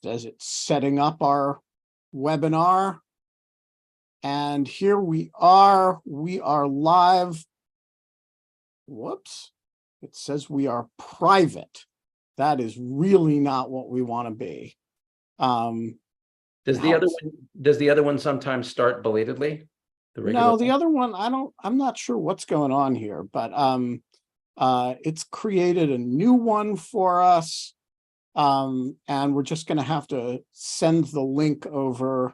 says it's setting up our webinar. And here we are live. Whoops. It says we are private. That is really not what we want to be. Does the other one sometimes start belatedly? No, the other one, I'm not sure what's going on here, but it's created a new one for us. And we're just going to have to send the link over.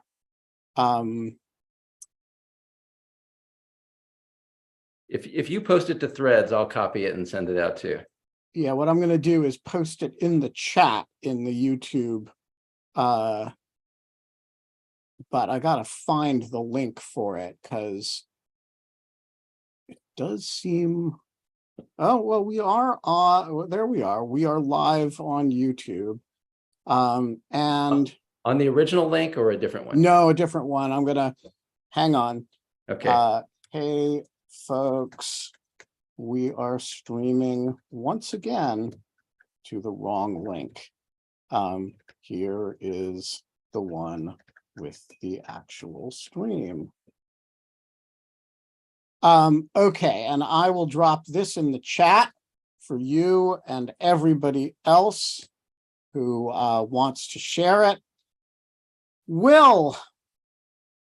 If you post it to Threads, I'll copy it and send it out too. Yeah, what I'm going to do is post it in the chat in the YouTube. But I got to find the link for it because it does seem. Oh, well, we are there we are. We are live on YouTube. And on the original link or a different one? No, a different one. I'm going to hang on. Okay. Hey, folks, we are streaming once again to the wrong link. Here is the one with the actual stream. Okay, and I will drop this in the chat for you and everybody else who wants to share it. Will,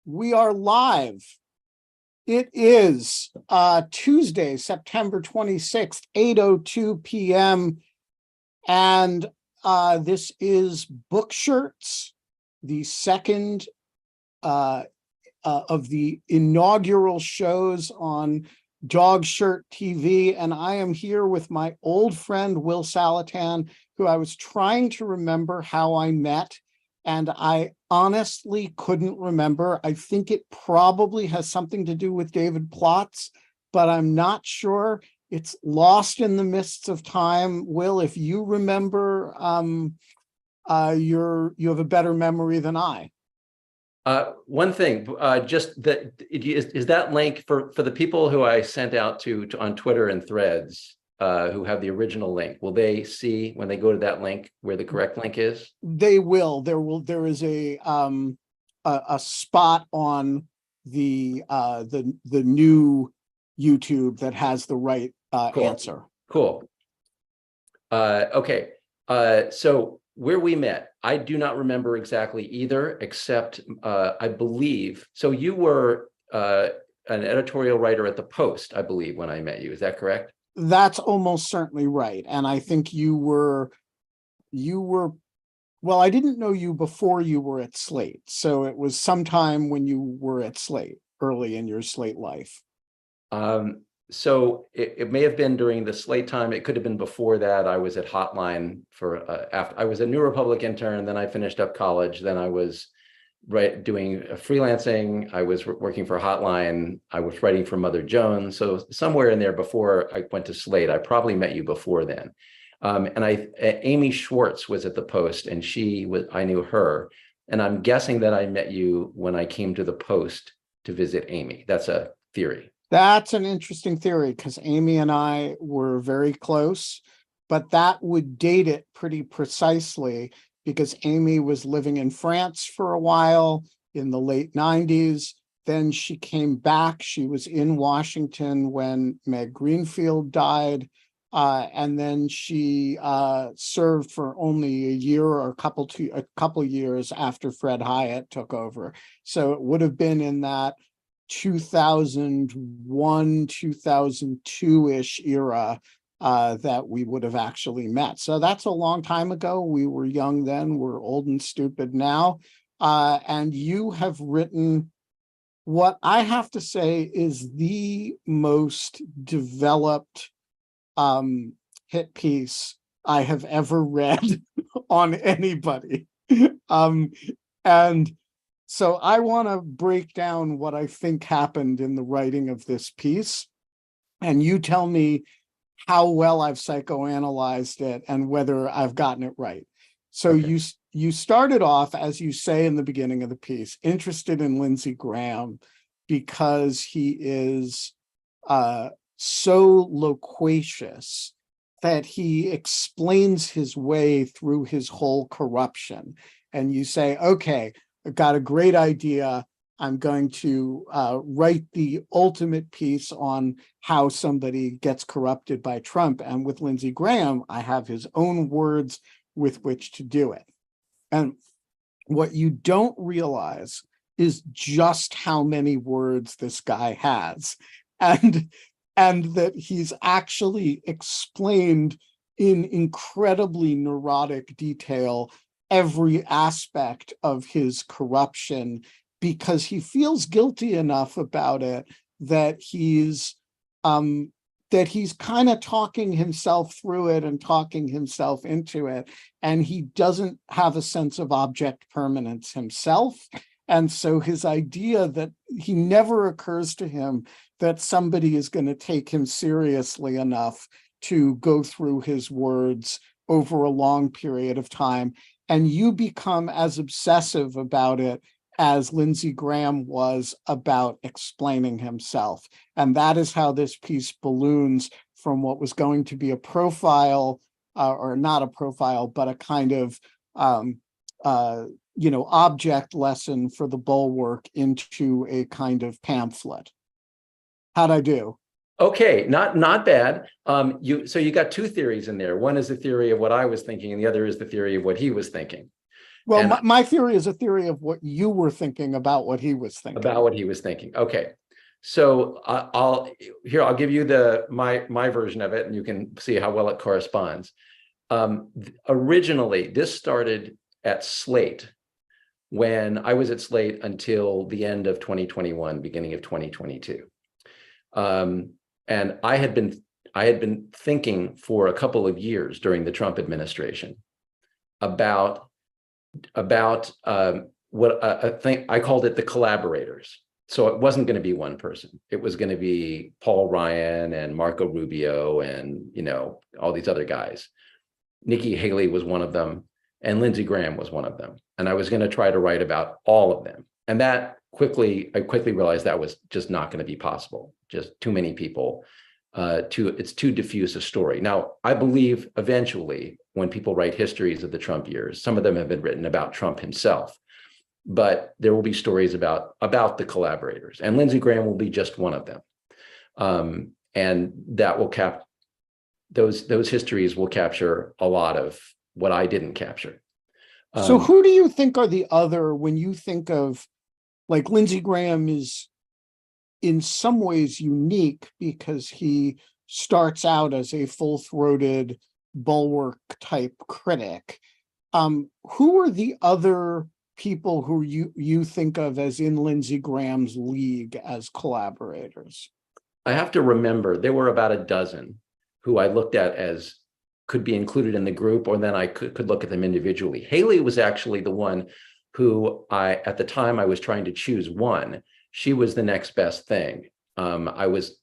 we are live. It is Tuesday, September 26th, 8:02 p.m. And this is Book Shirts, the second of the inaugural shows on Dog Shirt TV. And I am here with my old friend, Will Saletan, who I was trying to remember how I met. And I honestly couldn't remember. I think it probably has something to do with David Plotz, but I'm not sure. It's lost in the mists of time. Will, if you remember, you have a better memory than I. One thing, just that is that link for the people who I sent out to on Twitter and Threads, who have the original link. Will they see when they go to that link where the correct link is? They will. There is a spot on the new YouTube that has the right Cool. answer. Cool. Okay. So where we met, I do not remember exactly either, except I believe, so you were an editorial writer at the Post, I believe, when I met you. Is that correct? That's almost certainly right. And I think you were, well, I didn't know you before you were at Slate. So it was sometime when you were at Slate, early in your Slate life. So it may have been during the Slate time. It could have been before that. I was at Hotline for after I was a New Republic intern. Then I finished up college. Then I was doing freelancing. I was working for Hotline. I was writing for Mother Jones. So somewhere in there before I went to Slate, I probably met you before then. And Amy Schwartz was at the Post, and I knew her. And I'm guessing that I met you when I came to the Post to visit Amy. That's a theory. That's an interesting theory because Amy and I were very close, but that would date it pretty precisely because Amy was living in France for a while in the late 90s. Then she came back. She was in Washington when Meg Greenfield died. And then she served for only a year or a couple years after Fred Hyatt took over. So it would have been in that 2001, 2002-ish era that we would have actually met. So that's a long time ago. We were young then, we're old and stupid now. And you have written what I have to say is the most developed hit piece I have ever read on anybody. And so I want to break down what I think happened in the writing of this piece, and you tell me how well I've psychoanalyzed it and whether I've gotten it right. So okay. You started off, as you say in the beginning of the piece, interested in Lindsey Graham because he is so loquacious that he explains his way through his whole corruption. and you say, okay, I've got a great idea. I'm going to write the ultimate piece on how somebody gets corrupted by Trump. And with Lindsey Graham, I have his own words with which to do it. And what you don't realize is just how many words this guy has, and that he's actually explained in incredibly neurotic detail every aspect of his corruption, because he feels guilty enough about it that he's kind of talking himself through it and talking himself into it. And he doesn't have a sense of object permanence himself. And so his idea that he never occurs to him that somebody is going to take him seriously enough to go through his words over a long period of time. And you become as obsessive about it as Lindsey Graham was about explaining himself. And that is how this piece balloons from what was going to be a profile, or not a profile, but a kind of object lesson for the Bulwark into a kind of pamphlet. How'd I do? Okay, not bad. So you got two theories in there. One is the theory of what I was thinking, and the other is the theory of what he was thinking. Well, my theory is a theory of what you were thinking about what he was thinking. About what he was thinking. Okay. So I'll give you my version of it, and you can see how well it corresponds. Originally, this started at Slate, when I was at Slate until the end of 2021, beginning of 2022. And I had been thinking for a couple of years during the Trump administration about what I called it the collaborators. So it wasn't going to be one person. It was going to be Paul Ryan and Marco Rubio and, all these other guys. Nikki Haley was one of them, and Lindsey Graham was one of them. And I was going to try to write about all of them. And I quickly realized that was just not going to be possible. Just too many people. It's too diffuse a story. Now, I believe eventually when people write histories of the Trump years, some of them have been written about Trump himself, but there will be stories about the collaborators, and Lindsey Graham will be just one of them. And that will those histories will capture a lot of what I didn't capture. So who do you think are the other, when you think of, like, Lindsey Graham is in some ways unique because he starts out as a full-throated Bulwark type critic. Who are the other people who you think of as in Lindsey Graham's league as collaborators? I have to remember there were about a dozen who I looked at as could be included in the group, or then I could look at them individually. Haley was actually the one who at the time I was trying to choose one. She was the next best thing. I was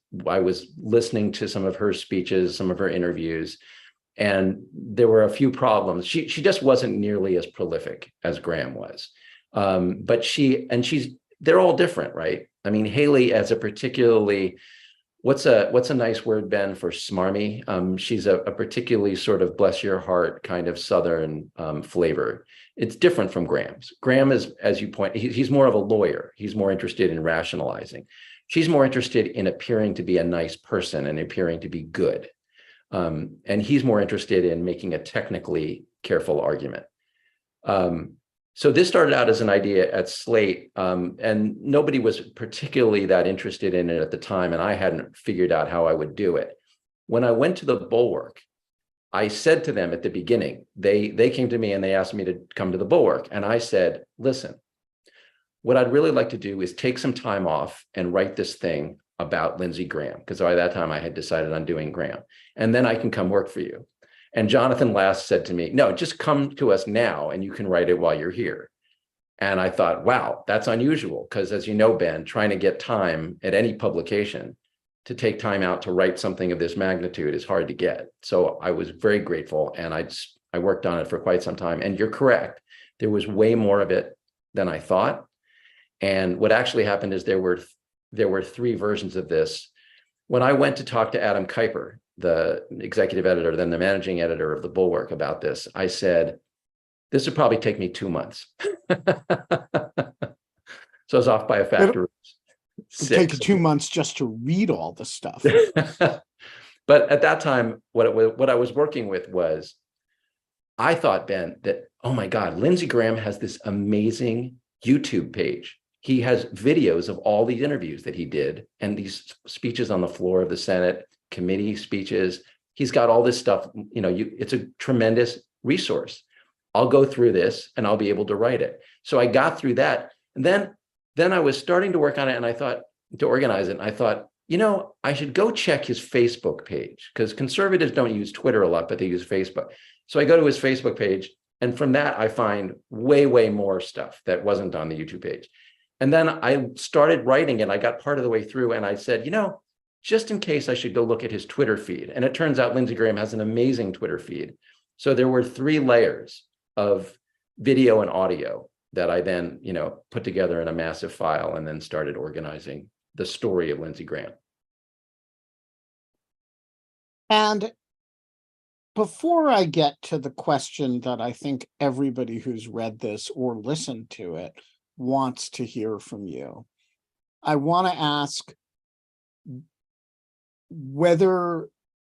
listening to some of her speeches, some of her interviews, and there were a few problems. She just wasn't nearly as prolific as Graham was. But they're all different, right? I mean, Haley as a particularly, what's a nice word, Ben, for smarmy? She's a particularly sort of bless your heart kind of Southern flavor. It's different from Graham's. Graham is, as you point, he's more of a lawyer. He's more interested in rationalizing. She's more interested in appearing to be a nice person and appearing to be good. And he's more interested in making a technically careful argument. So this started out as an idea at Slate, and nobody was particularly that interested in it at the time, and I hadn't figured out how I would do it. When I went to the Bulwark, I said to them at the beginning, they came to me and they asked me to come to the Bulwark, and I said, listen, what I'd really like to do is take some time off and write this thing about Lindsey Graham, because by that time I had decided on doing Graham, and then I can come work for you. And Jonathan Last said to me, no, just come to us now and you can write it while you're here. And I thought, wow, that's unusual, because as you know, Ben, trying to get time at any publication to take time out to write something of this magnitude is hard to get. So I was very grateful, and I worked on it for quite some time. And you're correct, there was way more of it than I thought. And what actually happened is there were three versions of this. When I went to talk to Adam Kuiper, the executive editor, then the managing editor of the Bulwark, about this, I said, This would probably take me 2 months. So I was off by a factor of It'll take 6. you 2 months just to read all the stuff. But at that time, what I was working with was, I thought, Ben, that, oh my God, Lindsey Graham has this amazing YouTube page. He has videos of all these interviews that he did and these speeches on the floor of the Senate, committee speeches. He's got all this stuff, it's a tremendous resource. I'll go through this and I'll be able to write it. So I got through that. And then I was starting to work on it, and I thought, to organize it. And I thought, I should go check his Facebook page, because conservatives don't use Twitter a lot, but they use Facebook. So I go to his Facebook page, and from that, I find way, way more stuff that wasn't on the YouTube page. And then I started writing, and I got part of the way through, and I said, just in case, I should go look at his Twitter feed. And it turns out Lindsey Graham has an amazing Twitter feed. So there were 3 layers of video and audio that I then, put together in a massive file, and then started organizing the story of Lindsey Graham. And before I get to the question that I think everybody who's read this or listened to it wants to hear from you, I want to ask whether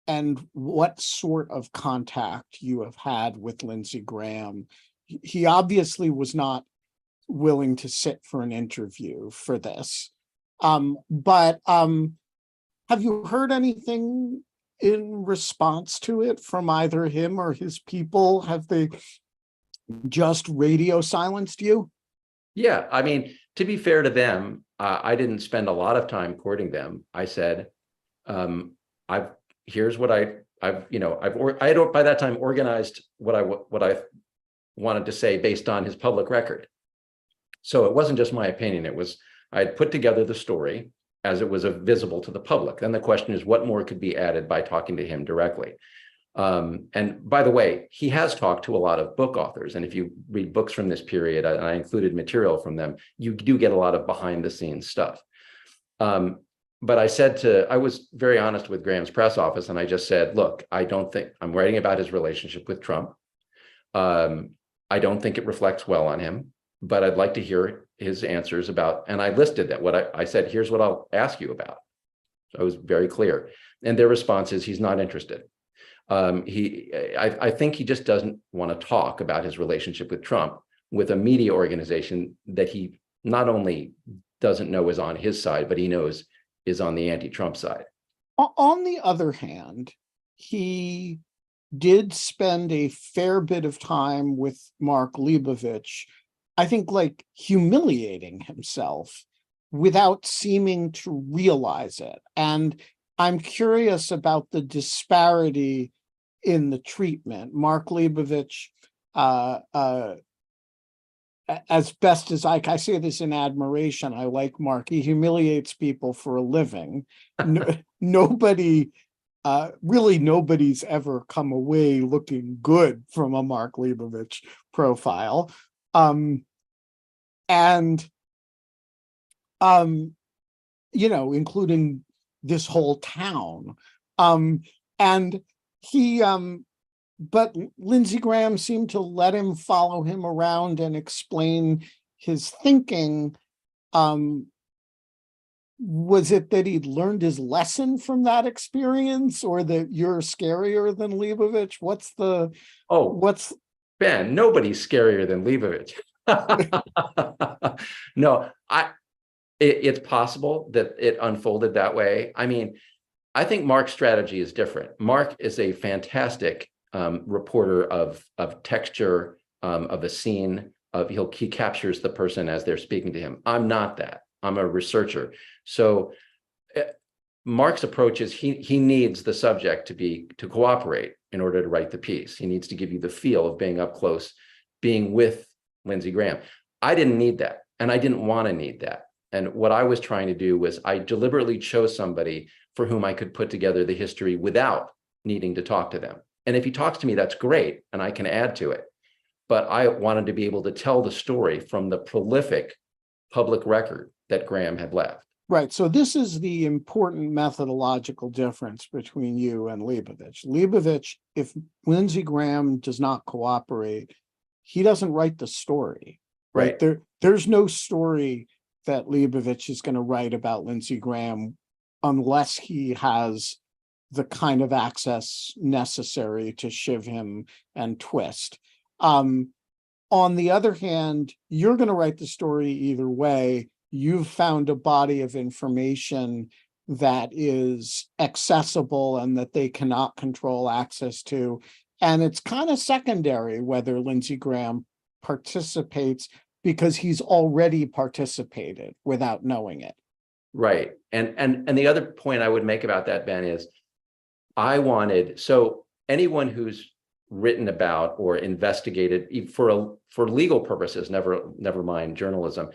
and what sort of contact you have had with Lindsey Graham. He obviously was not willing to sit for an interview for this. But have you heard anything in response to it from either him or his people? Have they just radio silenced you? Yeah, I mean, to be fair to them, I didn't spend a lot of time courting them. I said, here's what I had by that time organized what I wanted to say based on his public record. So it wasn't just my opinion. I had put together the story as it was visible to the public. Then the question is, what more could be added by talking to him directly? And by the way, he has talked to a lot of book authors. And if you read books from this period, and I included material from them, you do get a lot of behind the scenes stuff. But I was very honest with Graham's press office. And I just said, look, I don't think I'm writing about his relationship with Trump. I don't think it reflects well on him, but I'd like to hear his answers about, and I listed that. I said, here's what I'll ask you about. So I was very clear. And their response is, he's not interested. I think he just doesn't want to talk about his relationship with Trump with a media organization that he not only doesn't know is on his side, but he knows is on the anti-Trump side. On the other hand, he did spend a fair bit of time with Mark Leibovich, I think, like humiliating himself without seeming to realize it. And I'm curious about the disparity in the treatment. Mark Leibovich, as best as I say this in admiration, I like Mark. He humiliates people for a living. Nobody's ever come away looking good from a Mark Leibovich profile. Including this whole town. But Lindsey Graham seemed to let him follow him around and explain his thinking. Was it that he'd learned his lesson from that experience, or that you're scarier than Leibovich? Ben, nobody's scarier than Leibovich. No, it's possible that it unfolded that way. I mean, I think Mark's strategy is different. Mark is a fantastic reporter of texture, of a scene. He captures the person as they're speaking to him. I'm not that. I'm a researcher. So Mark's approach is he needs the subject to cooperate in order to write the piece. He needs to give you the feel of being up close, being with Lindsey Graham. I didn't need that, and I didn't want to need that. And what I was trying to do was I deliberately chose somebody for whom I could put together the history without needing to talk to them. And if he talks to me, that's great, and I can add to it. But I wanted to be able to tell the story from the prolific public record that Graham had left. Right. So this is the important methodological difference between you and Leibovich. Leibovich, if Lindsey Graham does not cooperate, he doesn't write the story, right? Right. There's no story that Leibovich is going to write about Lindsey Graham unless he has the kind of access necessary to shiv him and twist. On the other hand, you're going to write the story either way. You've found a body of information that is accessible and that they cannot control access to. And it's kind of secondary whether Lindsey Graham participates, because he's already participated without knowing it. Right. And the other point I would make about that, Ben, is so anyone who's written about or investigated for legal purposes, never mind journalism,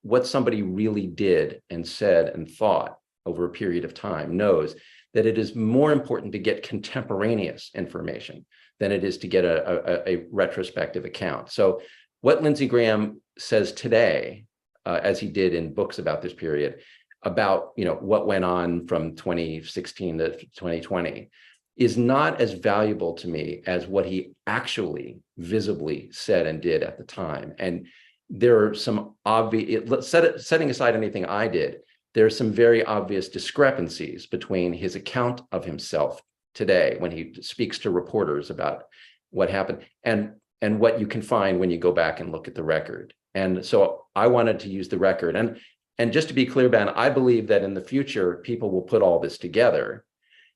what somebody really did and said and thought over a period of time knows that it is more important to get contemporaneous information than it is to get a retrospective account. So what Lindsey Graham says today, as he did in books about this period, about what went on from 2016 to 2020, is not as valuable to me as what he actually visibly said and did at the time. And there are some obvious, setting aside anything I did, there are some very obvious discrepancies between his account of himself today when he speaks to reporters about what happened and what you can find when you go back and look at the record. And so I wanted to use the record. And just to be clear, Ben, I believe that in the future, people will put all this together,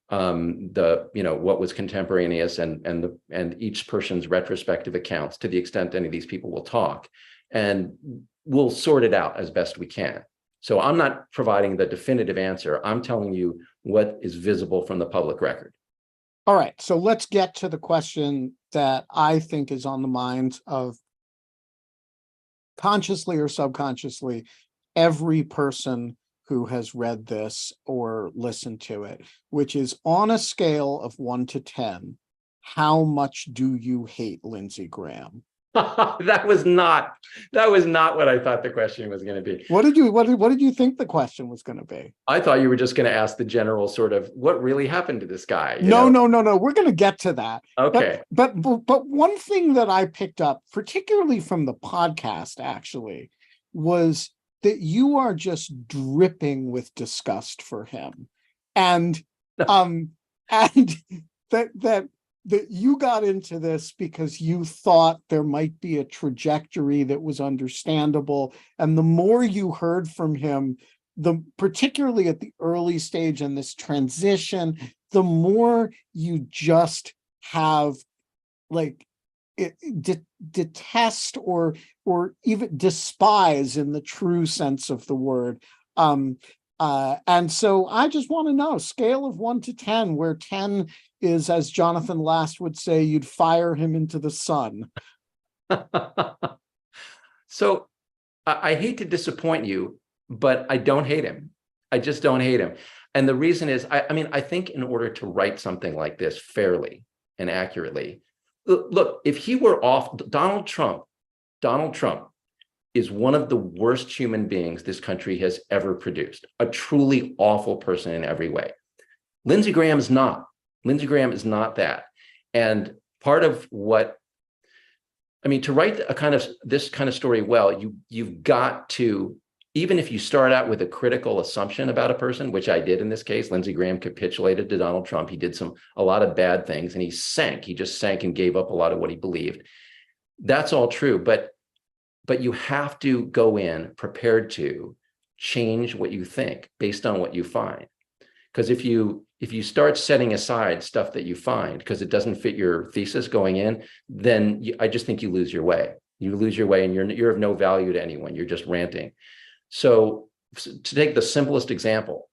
what was contemporaneous and each person's retrospective accounts, to the extent any of these people will talk, and we'll sort it out as best we can. So I'm not providing the definitive answer. I'm telling you what is visible from the public record. All right, so let's get to the question that I think is on the minds of, consciously or subconsciously, every person who has read this or listened to it, which is, on a scale of 1 to 10, how much do you hate Lindsey Graham? That was not what I thought the question was going to be. What did you think the question was going to be? I thought you were just going to ask the general sort of, what really happened to this guy? No. We're going to get to that. Okay. But one thing that I picked up, particularly from the podcast, actually, was that you are just dripping with disgust for him, and that you got into this because you thought there might be a trajectory that was understandable. And the more you heard from him, particularly at the early stage in this transition, the more you just have detest or even despise, in the true sense of the word. And so I just want to know, scale of 1 to 10, where 10 is, as Jonathan Last would say, you'd fire him into the sun. So I hate to disappoint you, but I don't hate him. I just don't hate him. And the reason is, I think in order to write something like this fairly and accurately, look, if he were off, Donald Trump is one of the worst human beings this country has ever produced, a truly awful person in every way. Lindsey Graham is not. Lindsey Graham is not that. And part of what, to write this kind of story well, you've got to, even if you start out with a critical assumption about a person, which I did in this case. Lindsey Graham capitulated to Donald Trump. He did a lot of bad things, and he just sank and gave up a lot of what he believed. That's all true, but you have to go in prepared to change what you think based on what you find. Because if you start setting aside stuff that you find because it doesn't fit your thesis going in, then I just think you lose your way. You lose your way, and you're of no value to anyone. You're just ranting. So to take the simplest example,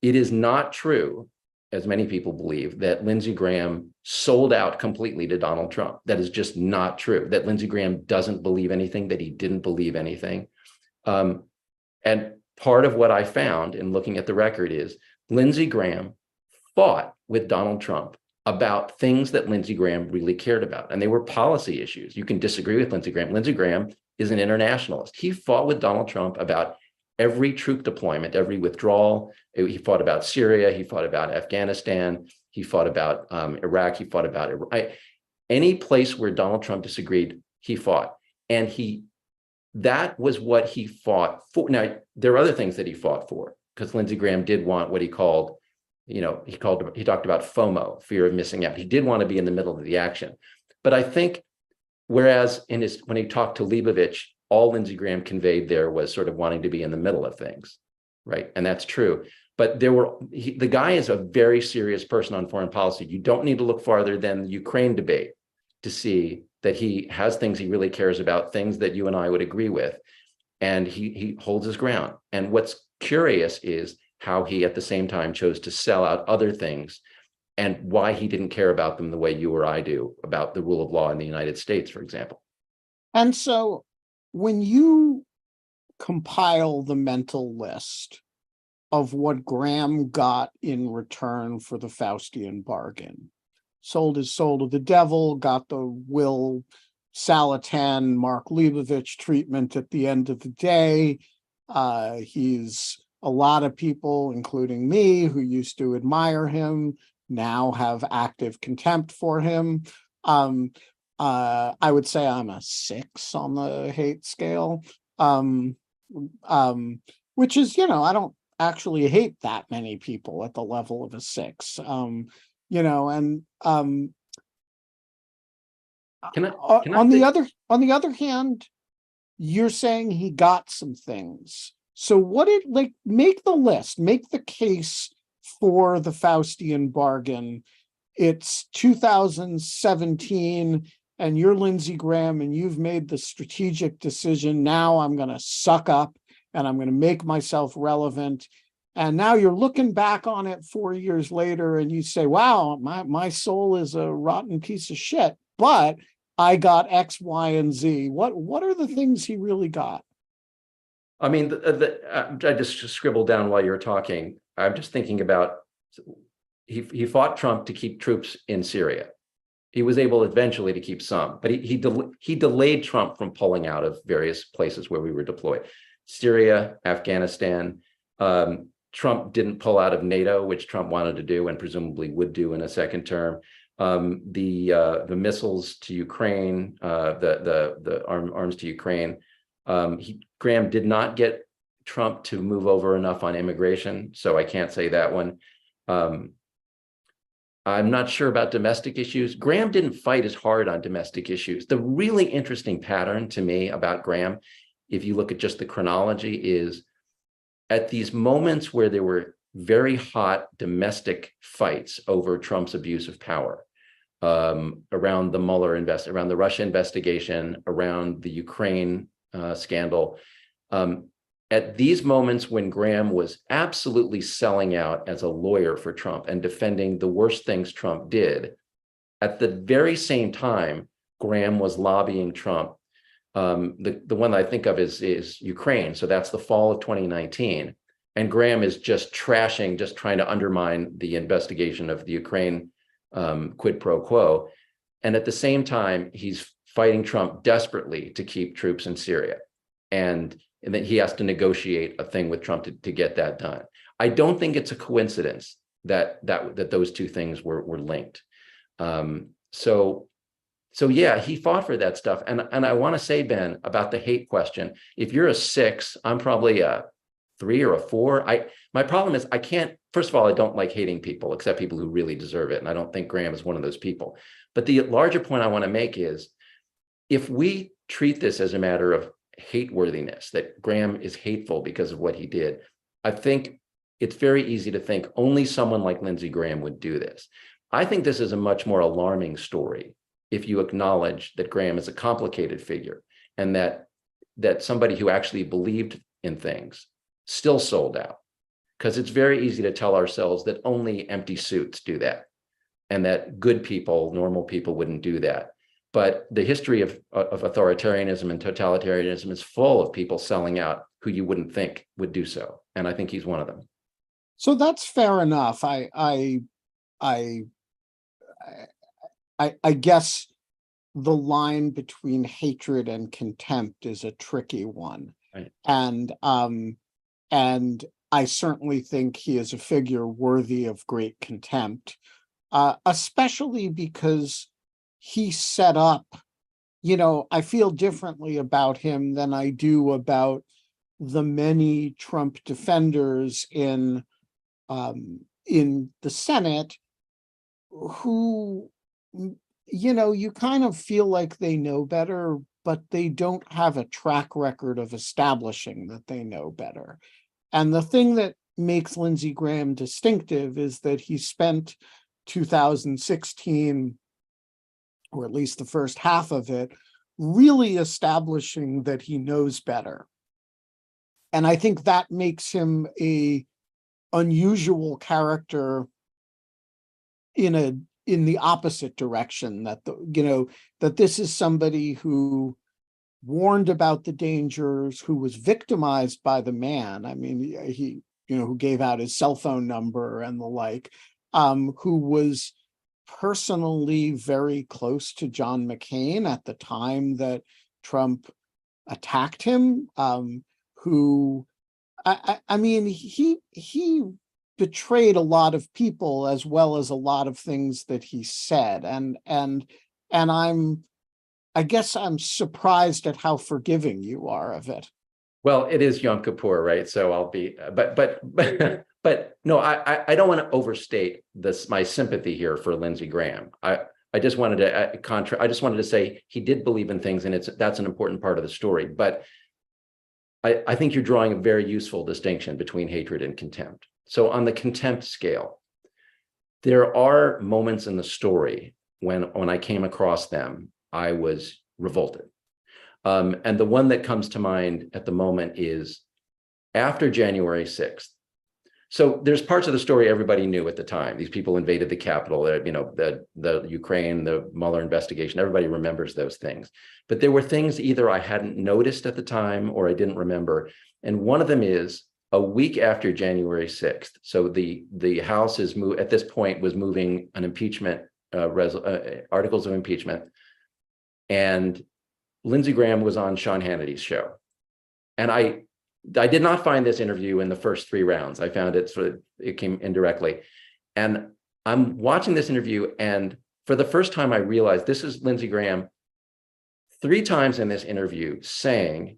it is not true, as many people believe, that Lindsey Graham sold out completely to Donald Trump. That is just not true. That Lindsey Graham doesn't believe anything, that he didn't believe anything. And part of what I found in looking at the record is Lindsey Graham fought with Donald Trump about things that Lindsey Graham really cared about. And they were policy issues. You can disagree with Lindsey Graham. Lindsey Graham is an internationalist. He fought with Donald Trump about every troop deployment, every withdrawal. He fought about Syria. He fought about Afghanistan. He fought about Iraq. He fought about Iraq. Any place where Donald Trump disagreed, he fought. And that was what he fought for. Now, there are other things that he fought for, because Lindsey Graham did want what he called, he talked about FOMO, fear of missing out. He did want to be in the middle of the action. But I think, whereas when he talked to Leibovich, all Lindsey Graham conveyed there was sort of wanting to be in the middle of things, right? And that's true. But the guy is a very serious person on foreign policy. You don't need to look farther than the Ukraine debate to see that he has things he really cares about, things that you and I would agree with, and he holds his ground. And what's curious is how he at the same time chose to sell out other things, and why he didn't care about them the way you or I do about the rule of law in the United States, for example. And so when you compile the mental list of what Graham got in return for the Faustian bargain, sold his soul to the devil, got the Will Saletan, Mark Leibovich treatment at the end of the day. He's a lot of people, including me, who used to admire him, now have active contempt for him. I would say I'm a 6 on the hate scale, which is, I don't actually hate that many people at the level of a 6. On the other hand, you're saying he got some things. So make the list, make the case for the Faustian bargain. It's 2017 and you're Lindsey Graham and you've made the strategic decision. Now I'm going to suck up and I'm going to make myself relevant. And now you're looking back on it 4 years later and you say, wow, my soul is a rotten piece of shit, but I got X, Y, and Z. What are the things he really got? I mean, I just scribbled down while you were talking. I'm just thinking about, he fought Trump to keep troops in Syria. He was able eventually to keep some, but he delayed Trump from pulling out of various places where we were deployed. Syria, Afghanistan. Trump didn't pull out of NATO, which Trump wanted to do and presumably would do in a second term. The missiles to Ukraine, the arms to Ukraine. Graham did not get Trump to move over enough on immigration, so I can't say that one. I'm not sure about domestic issues. Graham didn't fight as hard on domestic issues. The really interesting pattern to me about Graham, if you look at just the chronology, is at these moments where there were very hot domestic fights over Trump's abuse of power, around the Mueller around the Russia investigation, around the Ukraine scandal. At these moments when Graham was absolutely selling out as a lawyer for Trump and defending the worst things Trump did, at the very same time, Graham was lobbying Trump. The one I think of is Ukraine. So that's the fall of 2019. And Graham is just trashing, just trying to undermine the investigation of the Ukraine quid pro quo. And at the same time, he's fighting Trump desperately to keep troops in Syria. And then he has to negotiate a thing with Trump to get that done. I don't think it's a coincidence that those two things were linked. So yeah, he fought for that stuff. And I want to say, Ben, about the hate question, if you're a 6, I'm probably a 3 or a 4. My problem is I can't, first of all, I don't like hating people except people who really deserve it. And I don't think Graham is one of those people. But the larger point I want to make is, if we treat this as a matter of hate-worthiness, that Graham is hateful because of what he did, I think it's very easy to think only someone like Lindsey Graham would do this. I think this is a much more alarming story if you acknowledge that Graham is a complicated figure and that somebody who actually believed in things still sold out. Because it's very easy to tell ourselves that only empty suits do that and that good people, normal people wouldn't do that. But the history of authoritarianism and totalitarianism is full of people selling out who you wouldn't think would do so. And I think he's one of them. So that's fair enough. I guess the line between hatred and contempt is a tricky one. Right. And I certainly think he is a figure worthy of great contempt, especially because he set up, I feel differently about him than I do about the many Trump defenders in the Senate who, you kind of feel like they know better, but they don't have a track record of establishing that they know better. And the thing that makes Lindsey Graham distinctive is that he spent 2016, or at least the first half of it, really establishing that he knows better. And I think that makes him a unusual character in the opposite direction, that that this is somebody who warned about the dangers, who was victimized by the man. I mean, he who gave out his cell phone number and the like, who was personally very close to John McCain at the time that Trump attacked him, who I mean, he betrayed a lot of people as well as a lot of things that he said, and I guess I'm surprised at how forgiving you are of it. Well, it is Yom Kippur, right? So I'll be, but no, I don't want to overstate my sympathy here for Lindsey Graham. I just wanted to I just wanted to say he did believe in things, and that's an important part of the story. But I think you're drawing a very useful distinction between hatred and contempt. So on the contempt scale, there are moments in the story when I came across them, I was revolted. And the one that comes to mind at the moment is after January 6th. So there's parts of the story everybody knew at the time. These people invaded the Capitol, the Ukraine, the Mueller investigation, everybody remembers those things. But there were things either I hadn't noticed at the time or I didn't remember. And one of them is a week after January 6th. So the House at this point was moving an impeachment, articles of impeachment. And Lindsey Graham was on Sean Hannity's show. And I did not find this interview in the first 3 rounds. I found it came indirectly. And I'm watching this interview, and for the first time, I realized this is Lindsey Graham 3 times in this interview saying,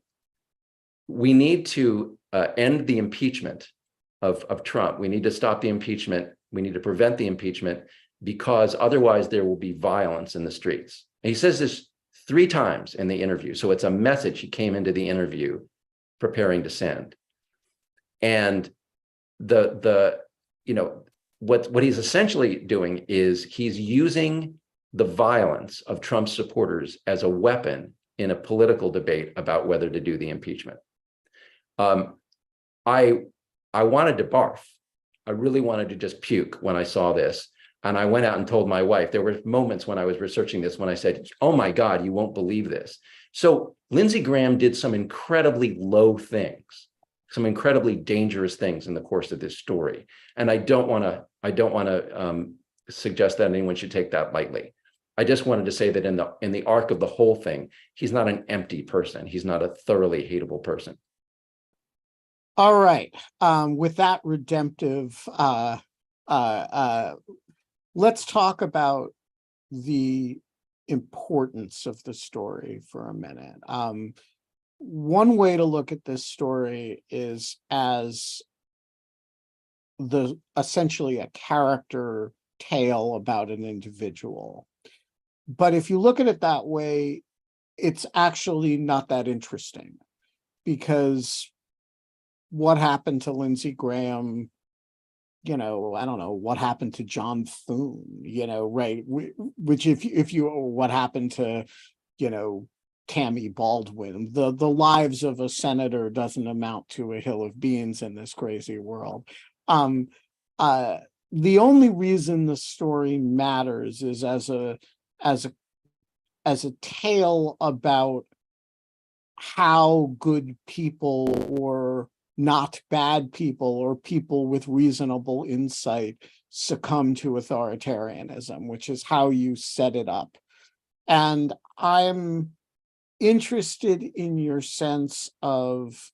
we need to end the impeachment of Trump. We need to stop the impeachment. We need to prevent the impeachment because otherwise there will be violence in the streets. And he says this 3 times in the interview. So it's a message he came into the interview preparing to send. And what he's essentially doing is he's using the violence of Trump's supporters as a weapon in a political debate about whether to do the impeachment. I wanted to barf. I really wanted to just puke when I saw this. And I went out and told my wife. There were moments when I was researching this when I said, oh my God, you won't believe this. So Lindsey Graham did some incredibly low things, some incredibly dangerous things in the course of this story. And I don't want to suggest that anyone should take that lightly. I just wanted to say that in the arc of the whole thing, he's not an empty person. He's not a thoroughly hateable person. All right. With that redemptive, let's talk about the importance of the story for a minute. One way to look at this story is as essentially a character tale about an individual. But if you look at it that way, it's actually not that interesting, because what happened to Lindsey Graham, I don't know what happened to John Thune, right? Which what happened to, Tammy Baldwin, the lives of a senator doesn't amount to a hill of beans in this crazy world. The only reason the story matters is as a tale about how good people or not bad people or people with reasonable insight succumb to authoritarianism, which is how you set it up. And I'm interested in your sense of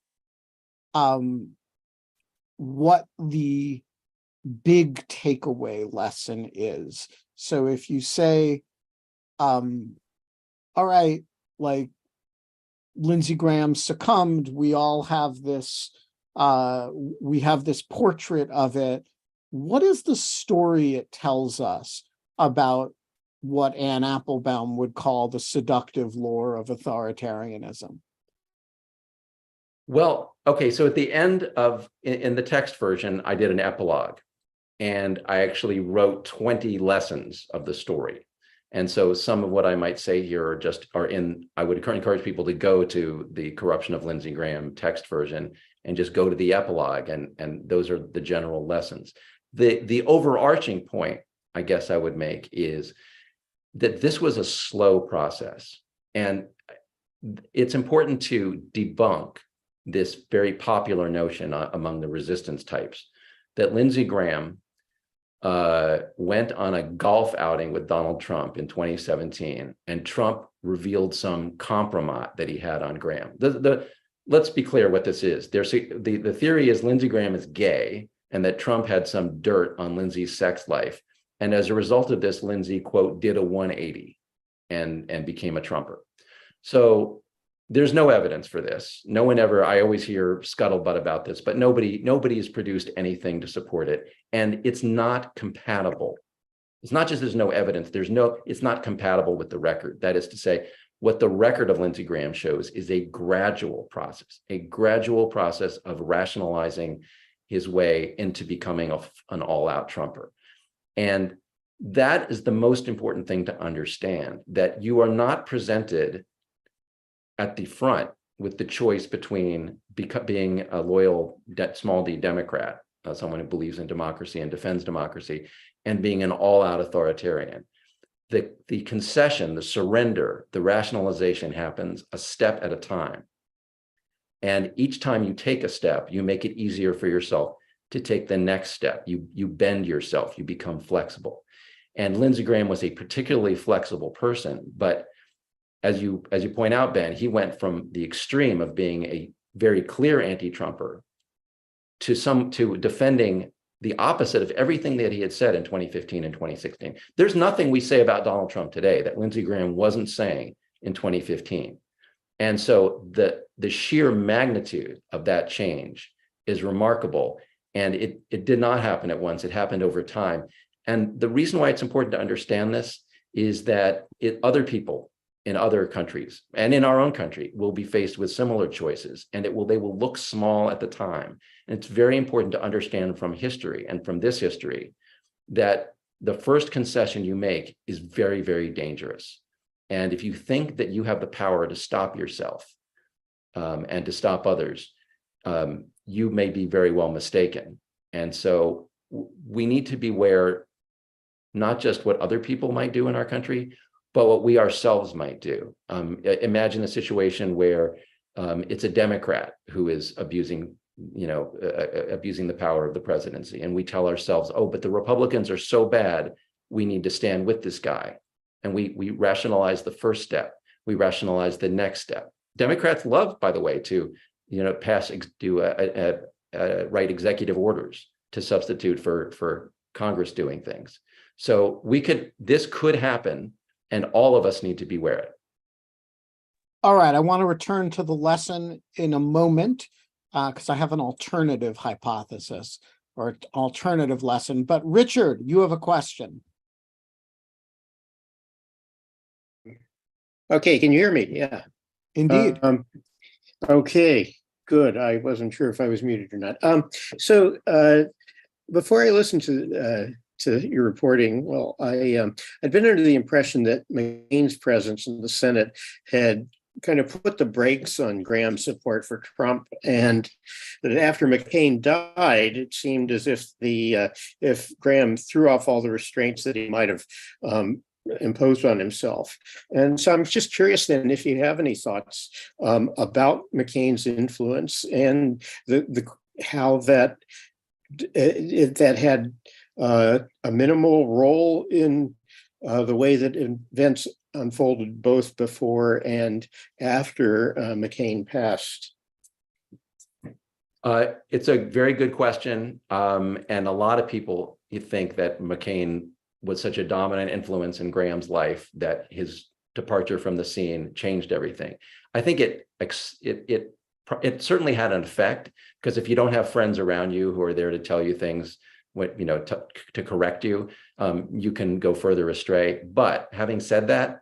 what the big takeaway lesson is. So if you say all right, like Lindsey Graham succumbed. We all have this, we have this portrait of it. What is the story it tells us about what Anne Applebaum would call the seductive lure of authoritarianism? Well, okay, so at the end of, in the text version, I did an epilogue, and I actually wrote 20 lessons of the story. And so some of what I might say here are in, I would encourage people to go to the Corruption of Lindsey Graham text version and just go to the epilogue, and those are the general lessons. The overarching point, I guess I would make, is that this was a slow process. And it's important to debunk this very popular notion among the resistance types that Lindsey Graham went on a golf outing with Donald Trump in 2017, and Trump revealed some compromise that he had on Graham. Let's be clear what this is. The theory is Lindsey Graham is gay, and that Trump had some dirt on Lindsey's sex life. And as a result of this, Lindsey, quote, did a 180 and became a Trumper. So there's no evidence for this. No one ever, I always hear scuttlebutt about this, but nobody has produced anything to support it. And it's not compatible. It's not just there's no evidence, it's not compatible with the record. That is to say, what the record of Lindsey Graham shows is a gradual process of rationalizing his way into becoming an all-out Trumper. And that is the most important thing to understand, that you are not presented at the front with the choice between being a loyal small d Democrat, someone who believes in democracy and defends democracy, and being an all-out authoritarian. The concession, the surrender, the rationalization happens a step at a time. And each time you take a step, you make it easier for yourself to take the next step. You bend yourself, you become flexible. And Lindsey Graham was a particularly flexible person, but as you point out, Ben, he went from the extreme of being a very clear anti-Trumper to defending the opposite of everything that he had said in 2015 and 2016. There's nothing we say about Donald Trump today that Lindsey Graham wasn't saying in 2015. And so the sheer magnitude of that change is remarkable. And it did not happen at once. It happened over time. And the reason why it's important to understand this is that other people in other countries and in our own country will be faced with similar choices, and they will look small at the time. And it's very important to understand from history, and from this history, that the first concession you make is very, very dangerous. And if you think that you have the power to stop yourself and to stop others, you may be very well mistaken. And so we need to beware not just what other people might do in our country, but what we ourselves might do. Imagine a situation where it's a Democrat who is abusing the power of the presidency, and we tell ourselves, oh, but the Republicans are so bad, we need to stand with this guy. And we rationalize the first step. We rationalize the next step. Democrats love, by the way, to write executive orders to substitute for Congress doing things. So this could happen, and all of us need to beware it. All right, I want to return to the lesson in a moment because I have an alternative hypothesis or alternative lesson. But Richard, you have a question. Okay, can you hear me? Yeah. Indeed. Okay, good. I wasn't sure if I was muted or not. So before I listened to your reporting, well, I'd been under the impression that McCain's presence in the Senate had kind of put the brakes on Graham's support for Trump, and that after McCain died, it seemed as if if Graham threw off all the restraints that he might have imposed on himself. And so I'm just curious then if you have any thoughts about McCain's influence and how that had a minimal role in the way that events unfolded both before and after McCain passed. It's a very good question. And a lot of people think that McCain was such a dominant influence in Graham's life that his departure from the scene changed everything. I think it certainly had an effect, because if you don't have friends around you who are there to tell you things, to correct you, you can go further astray. But having said that,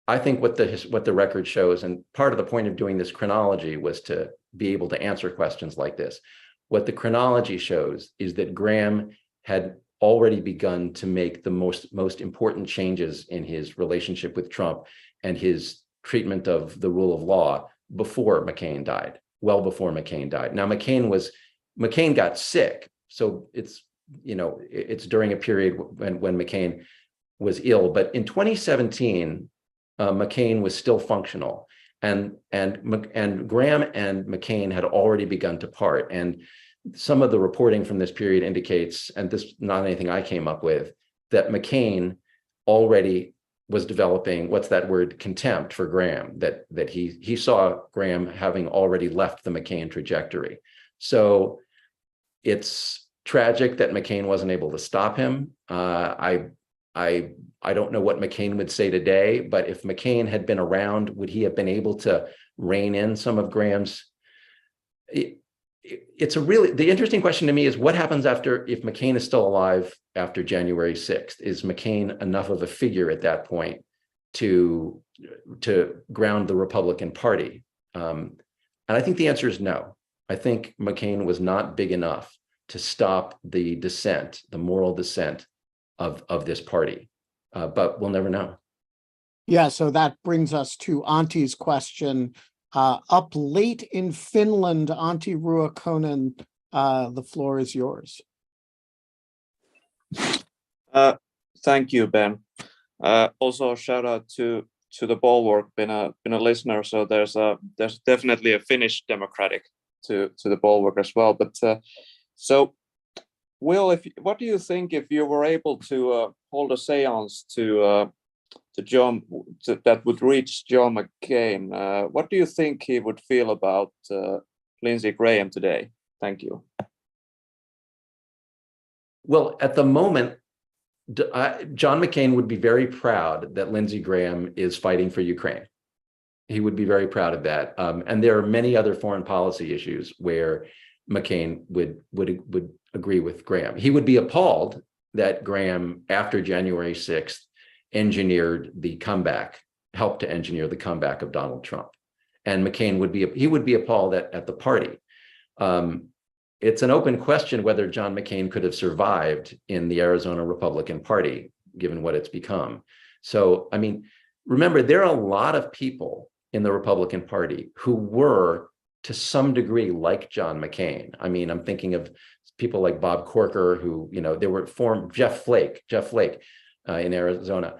I think what the record shows, and part of the point of doing this chronology was to be able to answer questions like this. What the chronology shows is that Graham had already begun to make the most important changes in his relationship with Trump and his treatment of the rule of law before McCain died, well before McCain died. Now, McCain got sick, so it's during a period when McCain was ill. But in 2017, McCain was still functional, and Graham and McCain had already begun to part. And some of the reporting from this period indicates, and this is not anything I came up with, that McCain already was developing, what's that word, contempt for Graham, that he saw Graham having already left the McCain trajectory. So it's tragic that McCain wasn't able to stop him. I don't know what McCain would say today, but if McCain had been around, would he have been able to rein in some of Graham's? The interesting question to me is what happens if McCain is still alive after January 6th? Is McCain enough of a figure at that point to ground the Republican Party? And I think the answer is no. I think McCain was not big enough to stop the descent, the moral descent of this party. But we'll never know. Yeah, so that brings us to Anti's question. Up late in Finland, Antti Ruokonen, the floor is yours. Thank you, Ben. Also, shout out to the Bulwark. Been a listener, so there's definitely a Finnish Democratic to the Bulwark as well. But so, Will, what do you think if you were able to hold a séance to John that would reach John McCain? What do you think he would feel about Lindsey Graham today? Thank you. Well, at the moment, John McCain would be very proud that Lindsey Graham is fighting for Ukraine. He would be very proud of that. And there are many other foreign policy issues where McCain would agree with Graham. He would be appalled that Graham, after January 6th, helped to engineer the comeback of Donald Trump. And McCain would be appalled at the party. It's an open question whether John McCain could have survived in the Arizona Republican Party, given what it's become. So, I mean, remember, there are a lot of people in the Republican Party who were, to some degree, like John McCain. I mean, I'm thinking of people like Bob Corker, who, they were Jeff Flake in Arizona.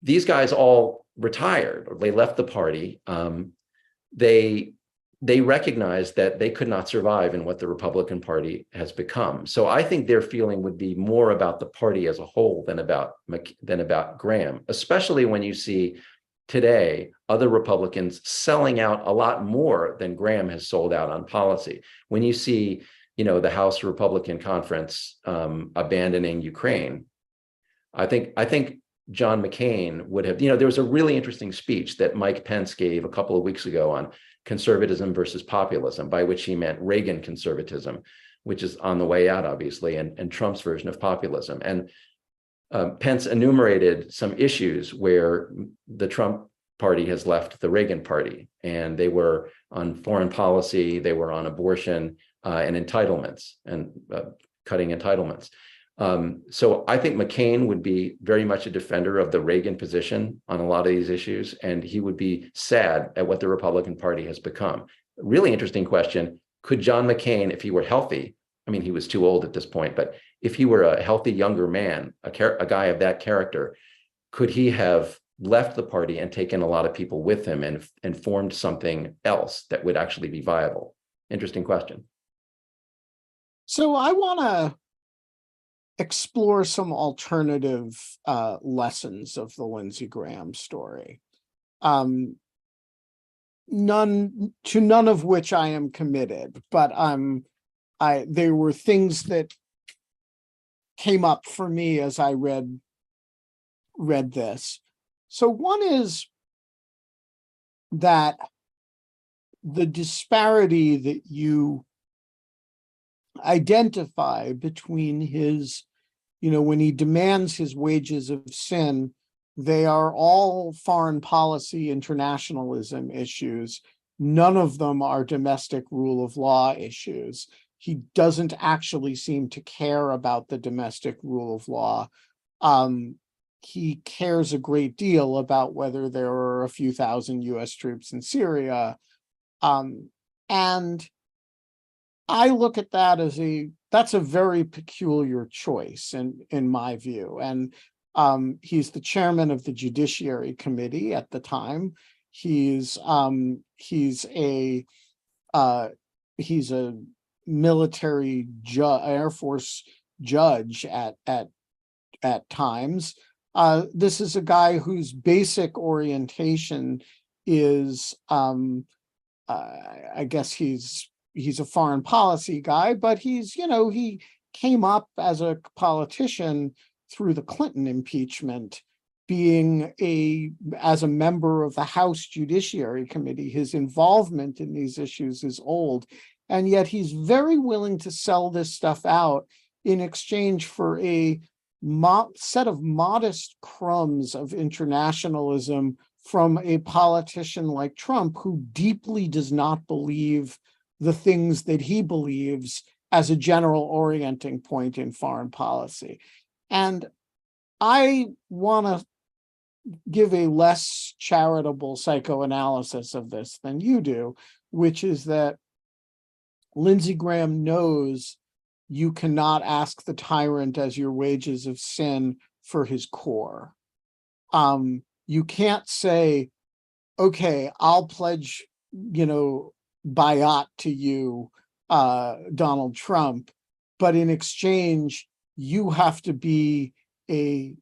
These guys all retired, or they left the party. They recognized that they could not survive in what the Republican Party has become. So I think their feeling would be more about the party as a whole than about Graham, especially when you see today other Republicans selling out a lot more than Graham has sold out on policy. When you see, the House Republican Conference abandoning Ukraine, I think John McCain would have, there was a really interesting speech that Mike Pence gave a couple of weeks ago on conservatism versus populism, by which he meant Reagan conservatism, which is on the way out, obviously, and Trump's version of populism. And Pence enumerated some issues where the Trump party has left the Reagan party, and they were on foreign policy, they were on abortion and entitlements and cutting entitlements. So I think McCain would be very much a defender of the Reagan position on a lot of these issues, and he would be sad at what the Republican Party has become. Really interesting question. Could John McCain, if he were healthy, I mean, he was too old at this point, but if he were a healthy younger man, a guy of that character, could he have left the party and taken a lot of people with him and formed something else that would actually be viable? Interesting question. So I want to explore some alternative lessons of the Lindsey Graham story. None of which I am committed, but there were things that came up for me as I read read this. So one is that the disparity that you identify between his, when he demands his wages of sin, they are all foreign policy internationalism issues. None of them are domestic rule of law issues. He doesn't actually seem to care about the domestic rule of law. He cares a great deal about whether there are a few thousand US troops in Syria. And I look at that as that's a very peculiar choice in my view. And he's the chairman of the Judiciary Committee at the time. He's a military Air Force judge at times. This is a guy whose basic orientation is, I guess he's a foreign policy guy, but he came up as a politician through the Clinton impeachment, being as a member of the House Judiciary Committee. His involvement in these issues is old, and yet he's very willing to sell this stuff out in exchange for a set of modest crumbs of internationalism from a politician like Trump, who deeply does not believe the things that he believes as a general orienting point in foreign policy. And I want to give a less charitable psychoanalysis of this than you do, which is that Lindsey Graham knows you cannot ask the tyrant as your wages of sin for his core. You can't say, okay, I'll pledge, bayat to you, Donald Trump, but in exchange, you have to be a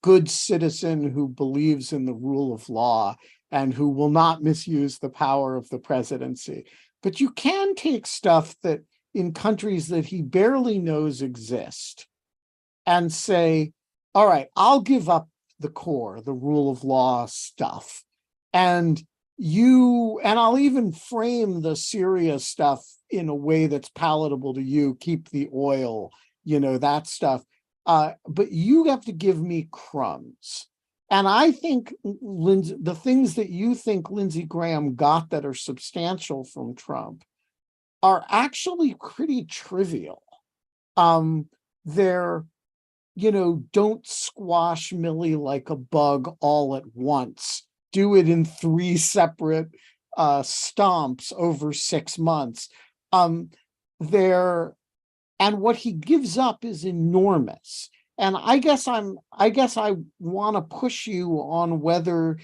good citizen who believes in the rule of law and who will not misuse the power of the presidency. But you can take stuff that in countries that he barely knows exist and say, all right, I'll give up the core, the rule of law stuff. And I'll even frame the Syria stuff in a way that's palatable to you, keep the oil, that stuff. But you have to give me crumbs. And I think the things that you think Lindsey Graham got that are substantial from Trump are actually pretty trivial. They're, don't squash Milley like a bug all at once. Do it in 3 separate stomps over 6 months. And what he gives up is enormous. And I guess I want to push you on whether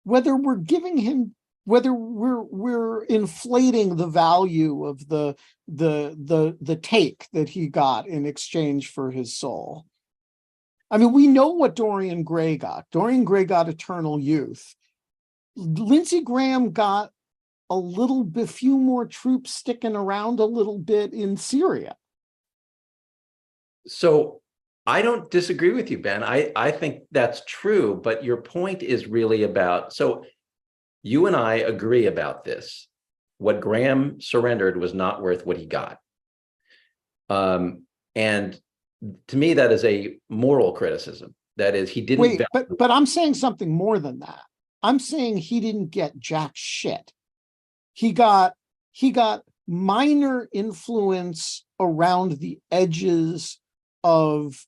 whether we're giving him, whether we're inflating the value of the take that he got in exchange for his soul. I mean, we know what Dorian Gray got. Dorian Gray got eternal youth. Lindsey Graham got a few more troops sticking around a little bit in Syria. So I don't disagree with you, Ben. I think that's true, but your point is really about, so you and I agree about this. What Graham surrendered was not worth what he got. And to me, that is a moral criticism. That is, he didn't. Wait, but I'm saying something more than that. I'm saying he didn't get jack shit. He got minor influence around the edges of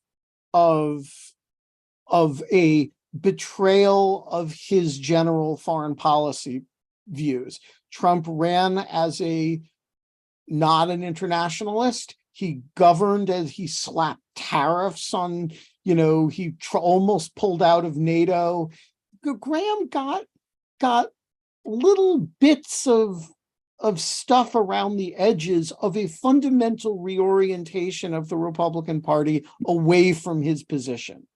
a betrayal of his general foreign policy views. Trump ran as not an internationalist. He governed as he slapped tariffs on, he almost pulled out of NATO. Graham got little bits of stuff around the edges of a fundamental reorientation of the Republican Party away from his position.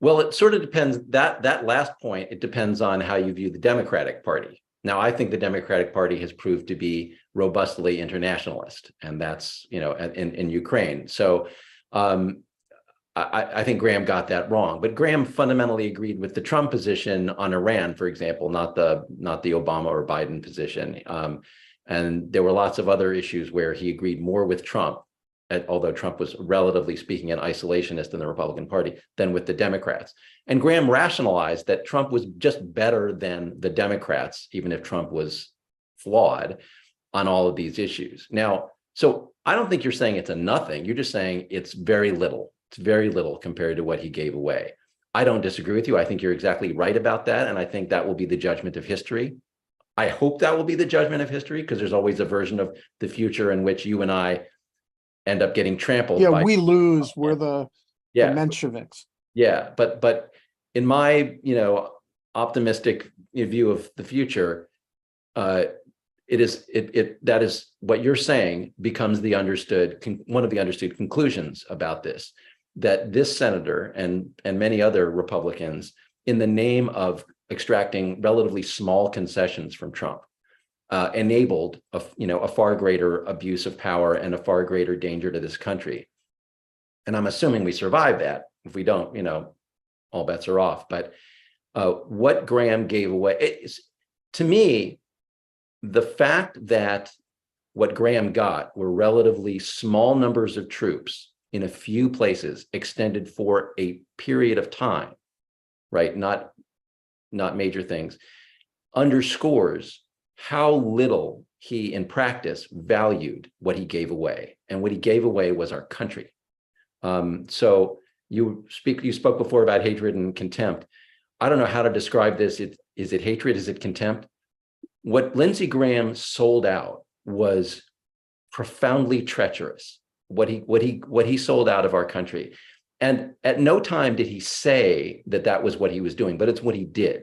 Well, it sort of depends, that last point, it depends on how you view the Democratic Party. Now, I think the Democratic Party has proved to be robustly internationalist, and that's, in Ukraine. So I think Graham got that wrong, but Graham fundamentally agreed with the Trump position on Iran, for example, not the Obama or Biden position. And there were lots of other issues where he agreed more with Trump, although Trump was relatively speaking an isolationist in the Republican Party, than with the Democrats. And Graham rationalized that Trump was just better than the Democrats, even if Trump was flawed on all of these issues. Now, so I don't think you're saying it's a nothing. You're just saying it's very little. It's very little compared to what he gave away. I don't disagree with you. I think you're exactly right about that. And I think that will be the judgment of history. I hope that will be the judgment of history, because there's always a version of the future in which you and I end up getting trampled. Yeah, we lose. We're the yeah, Mensheviks. Yeah, but in my optimistic view of the future, that is what you're saying becomes one of the understood conclusions about this, that this senator and many other Republicans, in the name of extracting relatively small concessions from Trump, enabled a far greater abuse of power and a far greater danger to this country. And I'm assuming we survive that. If we don't, all bets are off. But what Graham gave away, to me, the fact that what Graham got were relatively small numbers of troops in a few places extended for a period of time, right? Not major things, underscores how little he in practice valued what he gave away. And what he gave away was our country. So you spoke before about hatred and contempt. I don't know how to describe this. Is it hatred? Is it contempt? What Lindsey Graham sold out was profoundly treacherous. What he sold out of our country. And at no time did he say that was what he was doing, but it's what he did,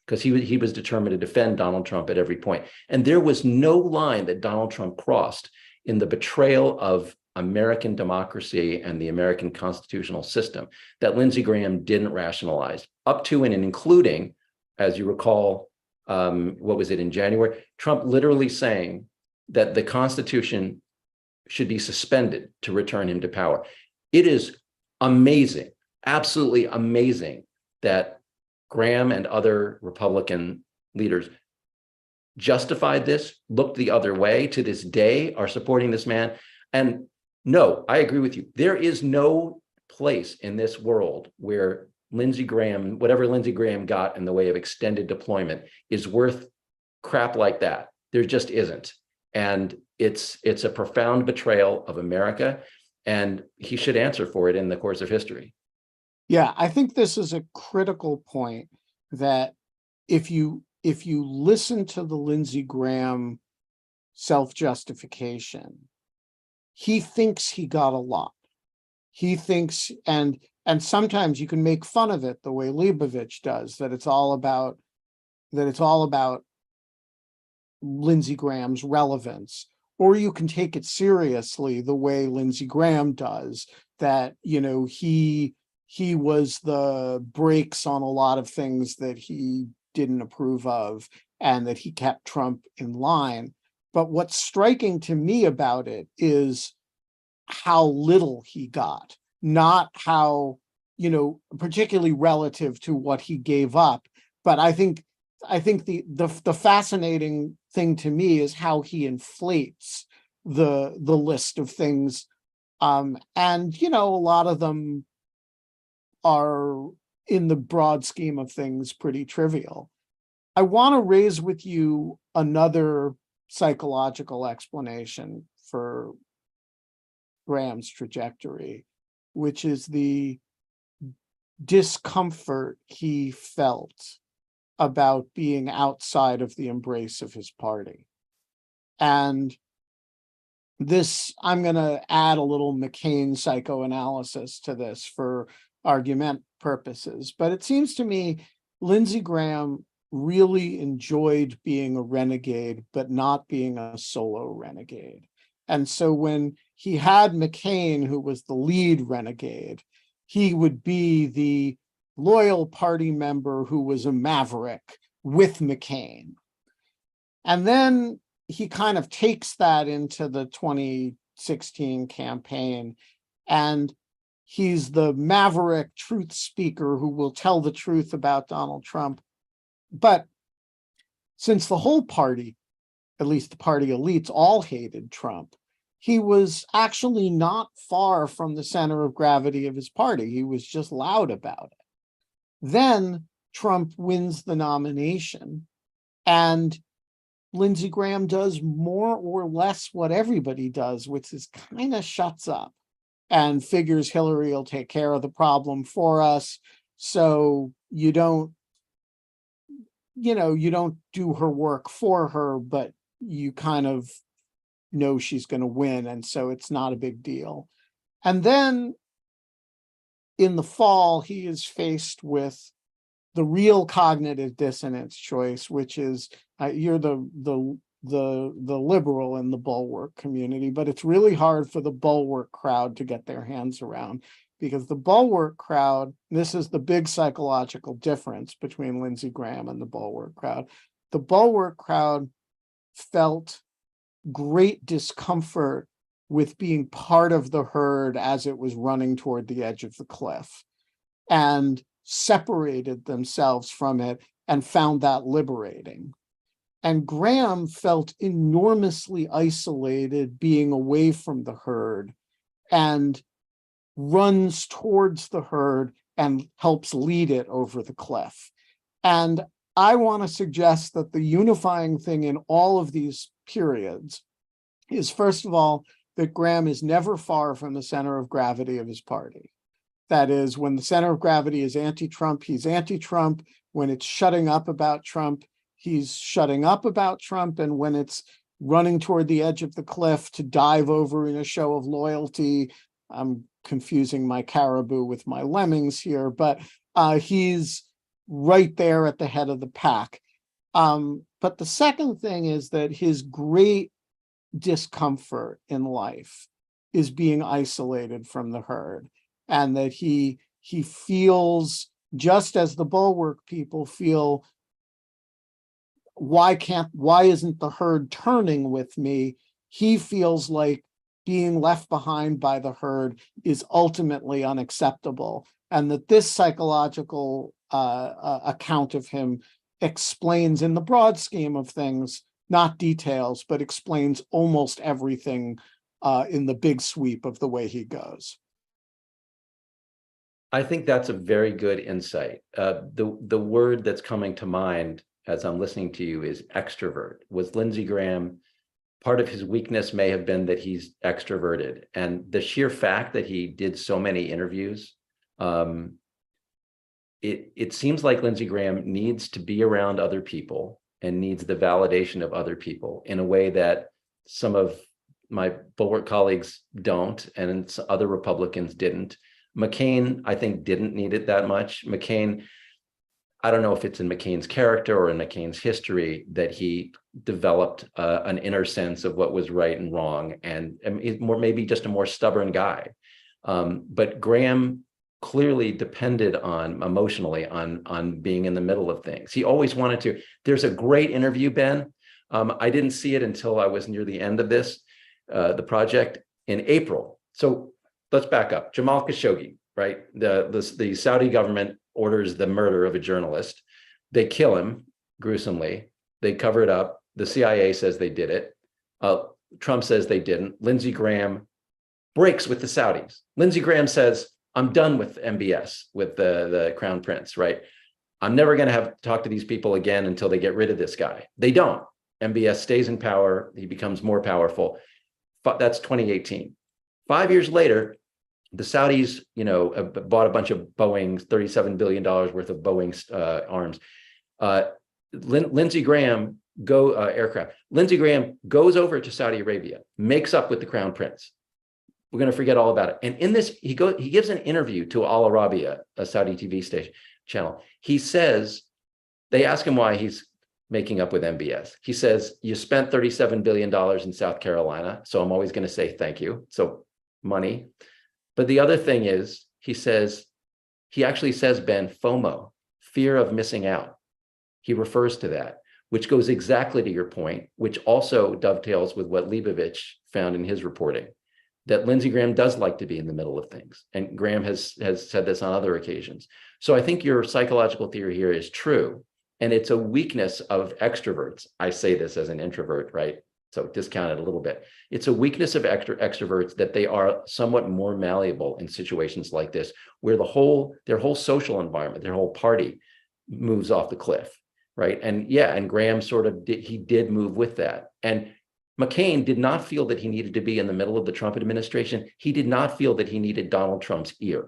because he was determined to defend Donald Trump at every point. And there was no line that Donald Trump crossed in the betrayal of American democracy and the American constitutional system that Lindsey Graham didn't rationalize, up to and including, as you recall, what was it, in January, Trump literally saying that the Constitution should be suspended to return him to power. It is amazing, absolutely amazing, that Graham and other Republican leaders justified this, looked the other way, to this day are supporting this man. And no, I agree with you. There is no place in this world where Lindsey Graham, whatever Lindsey Graham got in the way of extended deployment, is worth crap like that. There just isn't. And it's a profound betrayal of America, and he should answer for it in the course of history. Yeah, I think this is a critical point, that if you listen to the Lindsey Graham self-justification, he thinks he got a lot. He thinks, and sometimes you can make fun of it the way Leibovich does, that it's all about Lindsey Graham's relevance, or you can take it seriously the way Lindsey Graham does, that he was the brakes on a lot of things that he didn't approve of, and that he kept Trump in line. But what's striking to me about it is how little he got, not how, particularly relative to what he gave up. But I think the fascinating thing to me is how he inflates the list of things. And a lot of them are, in the broad scheme of things, pretty trivial. I want to raise with you another psychological explanation for Graham's trajectory, which is the discomfort he felt about being outside of the embrace of his party. And this, I'm going to add a little McCain psychoanalysis to this for argument purposes, but it seems to me Lindsey Graham really enjoyed being a renegade, but not being a solo renegade. And so when he had McCain, who was the lead renegade, he would be the loyal party member who was a maverick with McCain. And then he kind of takes that into the 2016 campaign, and he's the maverick truth speaker who will tell the truth about Donald Trump. But since the whole party, at least the party elites, all hated Trump, he was actually not far from the center of gravity of his party. He was just loud about it. Then Trump wins the nomination, and Lindsey Graham does more or less what everybody does, which is kind of shuts up and figures Hillary will take care of the problem for us. So you don't do her work for her, but you kind of know she's going to win. And so it's not a big deal. And then in the fall, he is faced with the real cognitive dissonance choice, which is you're the liberal in the Bulwark community, but it's really hard for the Bulwark crowd to get their hands around, because the Bulwark crowd, this is the big psychological difference between Lindsey Graham and the Bulwark crowd. The Bulwark crowd felt great discomfort with being part of the herd as it was running toward the edge of the cliff, and separated themselves from it and found that liberating. And Graham felt enormously isolated being away from the herd, and runs towards the herd and helps lead it over the cliff. And I want to suggest that the unifying thing in all of these periods is, first of all, that Graham is never far from the center of gravity of his party. That is, when the center of gravity is anti-Trump, he's anti-Trump. When it's shutting up about Trump, he's shutting up about Trump. And when it's running toward the edge of the cliff to dive over in a show of loyalty, I'm confusing my caribou with my lemmings here, but he's right there at the head of the pack. But the second thing is that his great discomfort in life is being isolated from the herd, and that he feels, just as the Bulwark people feel, why isn't the herd turning with me? He feels like being left behind by the herd is ultimately unacceptable, and that this psychological account of him explains, in the broad scheme of things, not details, but explains almost everything in the big sweep of the way he goes. I think that's a very good insight. The word that's coming to mind as I'm listening to you is extrovert. Was Lindsey Graham, part of his weakness may have been that he's extroverted, and the sheer fact that he did so many interviews, it seems like Lindsey Graham needs to be around other people and needs the validation of other people in a way that some of my Bulwark colleagues don't, and other Republicans didn't. McCain, I think, didn't need it that much. McCain, I don't know if it's in McCain's character or in McCain's history that he developed an inner sense of what was right and wrong, and maybe just a more stubborn guy. But Graham clearly depended emotionally on being in the middle of things. He always wanted to. There's a great interview, Ben. I didn't see it until I was near the end of this, the project in April. So let's back up. Jamal Khashoggi, right? The Saudi government orders the murder of a journalist. They kill him gruesomely. They cover it up. The CIA says they did it. Trump says they didn't. Lindsey Graham breaks with the Saudis. Lindsey Graham says, I'm done with MBS, with the Crown Prince, right? I'm never going to have to talk to these people again until they get rid of this guy. They don't. MBS stays in power. He becomes more powerful. That's 2018. 5 years later, the Saudis, bought a bunch of Boeings, $37 billion worth of Boeing arms. Lindsey Graham aircraft. Lindsey Graham goes over to Saudi Arabia, makes up with the Crown Prince. We're going to forget all about it. And in this, he gives an interview to Al Arabiya, a Saudi TV channel. He says, they ask him why he's making up with MBS. He says, you spent $37 billion in South Carolina, so I'm always going to say thank you. So money. But the other thing is, he actually says, Ben, FOMO, fear of missing out. He refers to that, which goes exactly to your point, which also dovetails with what Leibovich found in his reporting, that Lindsey Graham does like to be in the middle of things. And Graham has said this on other occasions. So I think your psychological theory here is true. And it's a weakness of extroverts. I say this as an introvert, right? So discount it a little bit. It's a weakness of extroverts that they are somewhat more malleable in situations like this, where their whole social environment, their whole party moves off the cliff, right? And yeah, and Graham did move with that. And McCain did not feel that he needed to be in the middle of the Trump administration. He did not feel that he needed Donald Trump's ear,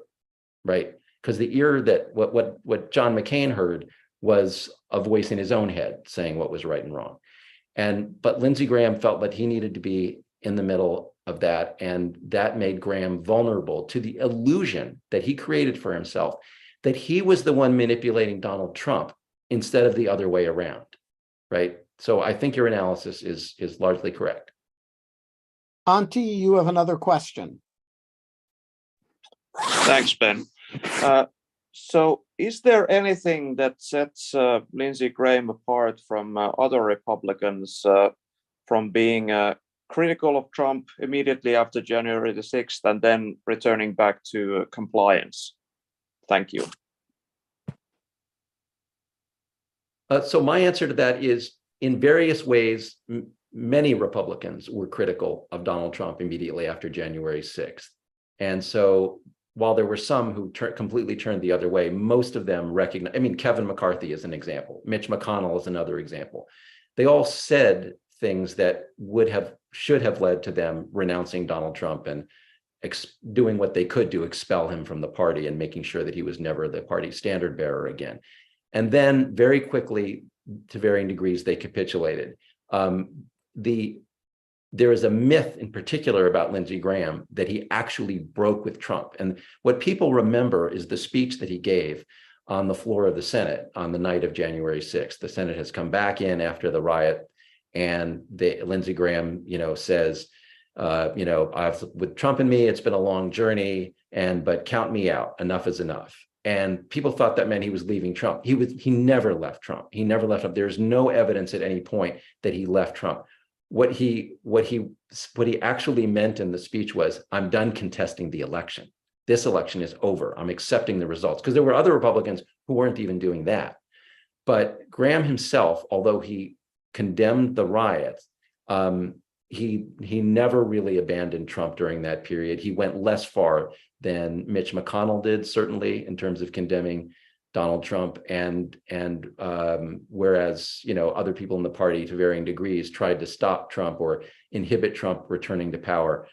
right? Because the ear that what John McCain heard was a voice in his own head saying what was right and wrong. But Lindsey Graham felt that he needed to be in the middle of that, and that made Graham vulnerable to the illusion that he created for himself that he was the one manipulating Donald Trump instead of the other way around, right? So I think your analysis is largely correct. Antti, you have another question. Thanks, Ben. So is there anything that sets Lindsey Graham apart from other Republicans from being critical of Trump immediately after January the 6th and then returning back to compliance? Thank you. So my answer to that is, in various ways, many Republicans were critical of Donald Trump immediately after January 6th. And so while there were some who completely turned the other way, most of them recognize, I mean, Kevin McCarthy is an example. Mitch McConnell is another example. They all said things that should have led to them renouncing Donald Trump and doing what they could to expel him from the party and making sure that he was never the party standard bearer again. And then very quickly, to varying degrees, they capitulated. There is a myth in particular about Lindsey Graham that he actually broke with Trump. And what people remember is the speech that he gave on the floor of the Senate on the night of January 6th. The Senate has come back in after the riot, and Lindsey Graham, says, with Trump and me, it's been a long journey, but count me out. Enough is enough. And people thought that meant he was leaving Trump. He never left Trump. He never left Trump. There's no evidence at any point that he left Trump. What he actually meant in the speech was, I'm done contesting the election. This election is over. I'm accepting the results. Because there were other Republicans who weren't even doing that. But Graham himself, although he condemned the riots, he never really abandoned Trump during that period. He went less far than Mitch McConnell did, certainly, in terms of condemning Donald Trump, and whereas other people in the party to varying degrees tried to stop Trump or inhibit Trump returning to power,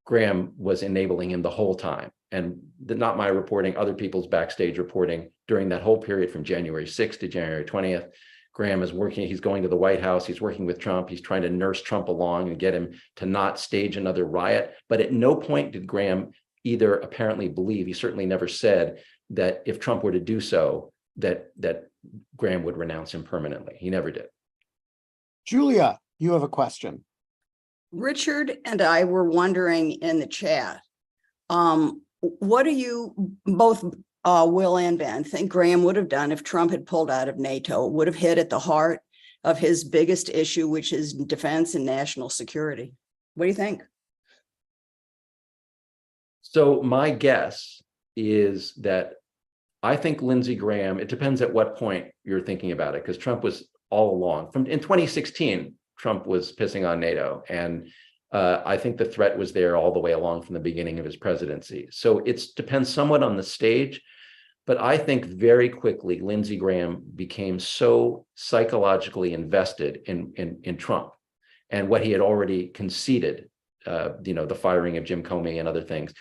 Graham was enabling him the whole time. And not my reporting, other people's backstage reporting during that whole period from January 6th to January 20th. Graham is working, he's going to the White House, he's working with Trump, he's trying to nurse Trump along and get him to not stage another riot. But at no point did Graham either apparently believe, he certainly never said, that if Trump were to do so, that Graham would renounce him permanently. He never did. Julia, you have a question. Richard and I were wondering in the chat, what do you both, Will and Ben, think Graham would have done if Trump had pulled out of NATO? It would have hit at the heart of his biggest issue, which is defense and national security. What do you think? So my guess is that I think Lindsey Graham, it depends at what point you're thinking about it, because Trump was all along. In 2016, Trump was pissing on NATO. And I think the threat was there all the way along from the beginning of his presidency. So it depends somewhat on the stage. But I think very quickly, Lindsey Graham became so psychologically invested in Trump and what he had already conceded, the firing of Jim Comey and other things,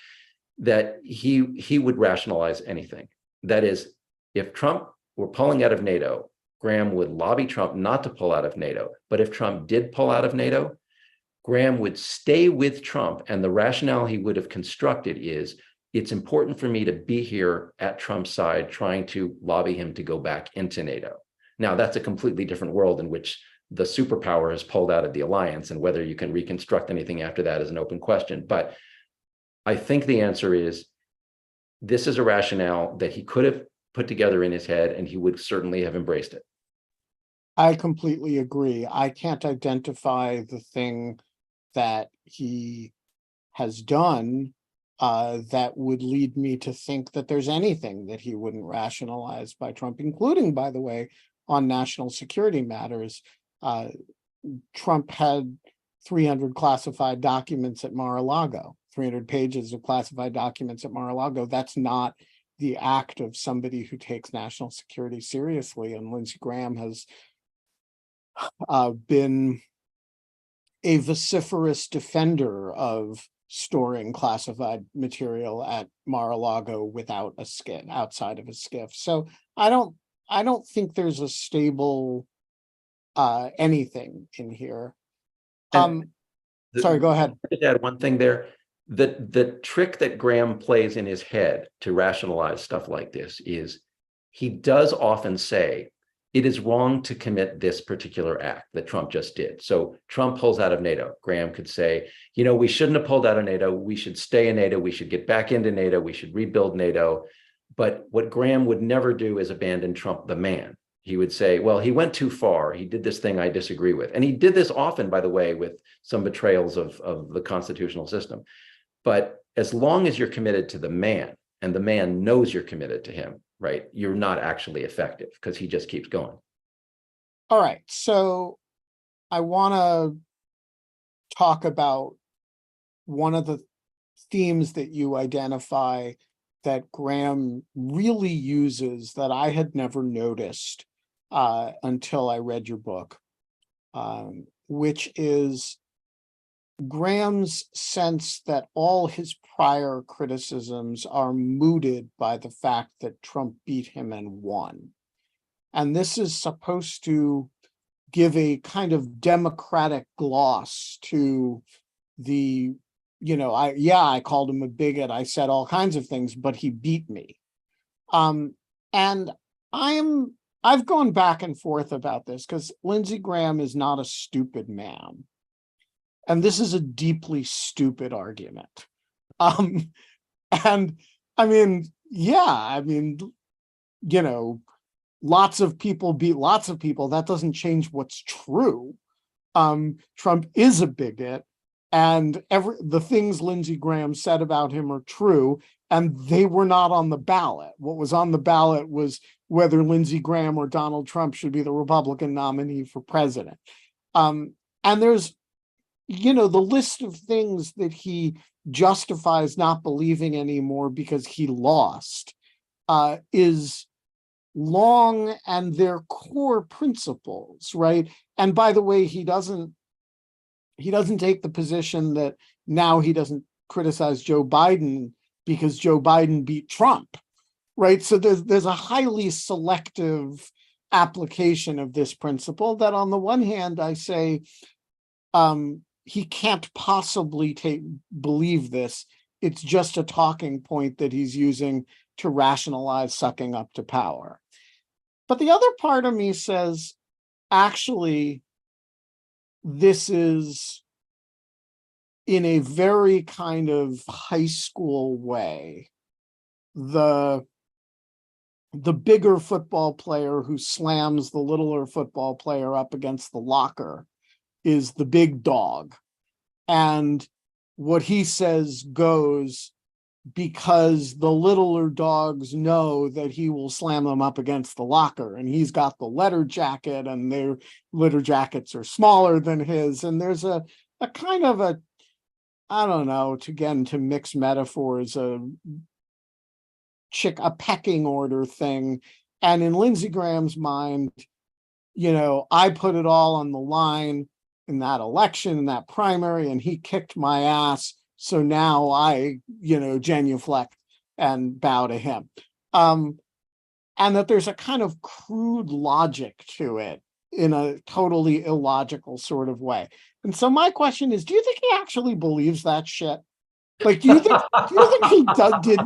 that he would rationalize anything. That is, if Trump were pulling out of NATO, Graham would lobby Trump not to pull out of NATO. But if Trump did pull out of NATO, Graham would stay with Trump. And the rationale he would have constructed is, it's important for me to be here at Trump's side, trying to lobby him to go back into NATO. Now, that's a completely different world in which the superpower has pulled out of the alliance, and whether you can reconstruct anything after that is an open question. But I think the answer is, this is a rationale that he could have put together in his head, and he would certainly have embraced it. I completely agree. I can't identify the thing that he has done that would lead me to think that there's anything that he wouldn't rationalize by Trump, including, by the way, on national security matters. Trump had 300 classified documents at Mar-a-Lago, 300 pages of classified documents at Mar-a-Lago. That's not the act of somebody who takes national security seriously. And Lindsey Graham has been a vociferous defender of storing classified material at Mar-a-Lago without a skiff, outside of a skiff. So I don't think there's a stable anything in here. Sorry, go ahead. Just add one thing there. The trick that Graham plays in his head to rationalize stuff like this is he does often say it is wrong to commit this particular act that Trump just did. So Trump pulls out of NATO. Graham could say, you know, we shouldn't have pulled out of NATO. We should stay in NATO. We should get back into NATO. We should rebuild NATO. But what Graham would never do is abandon Trump, the man. He would say, well, he went too far. He did this thing I disagree with. And he did this often, by the way, with some betrayals of the constitutional system. But as long as you're committed to the man and the man knows you're committed to him, right, you're not actually effective because he just keeps going. All right. So I want to talk about one of the themes that you identify that Graham really uses that I had never noticed until I read your book, which is Graham's sense that all his prior criticisms are mooted by the fact that Trump beat him and won. And this is supposed to give a kind of democratic gloss to the, you know, I called him a bigot. I said all kinds of things, but he beat me. And I've gone back and forth about this because Lindsey Graham is not a stupid man. And this is a deeply stupid argument. And I mean, you know, lots of people beat lots of people. That doesn't change what's true. Trump is a bigot, and the things Lindsey Graham said about him are true, and they were not on the ballot. What was on the ballot was whether Lindsey Graham or Donald Trump should be the Republican nominee for president. And there's, you know, the list of things that he justifies not believing anymore because he lost is long, and their core principles, right? And by the way, he doesn't take the position that now he doesn't criticize Joe Biden because Joe Biden beat Trump, right? So there's a highly selective application of this principle that on the one hand, I say, he can't possibly believe this. It's just a talking point that he's using to rationalize sucking up to power. But the other part of me says, actually, this is in a very kind of high school way, the bigger football player who slams the littler football player up against the locker is the big dog. And what he says goes because the littler dogs know that he will slam them up against the locker, and he's got the letter jacket and their letter jackets are smaller than his. And there's a kind of a, I don't know, to mix metaphors, a pecking order thing. And in Lindsey Graham's mind, you know, I put it all on the line in that election, in that primary, and he kicked my ass. So now I, you know, genuflect and bow to him. And that there's a kind of crude logic to it in a totally illogical sort of way. And so my question is, do you think he actually believes that shit? Like, do you think he did,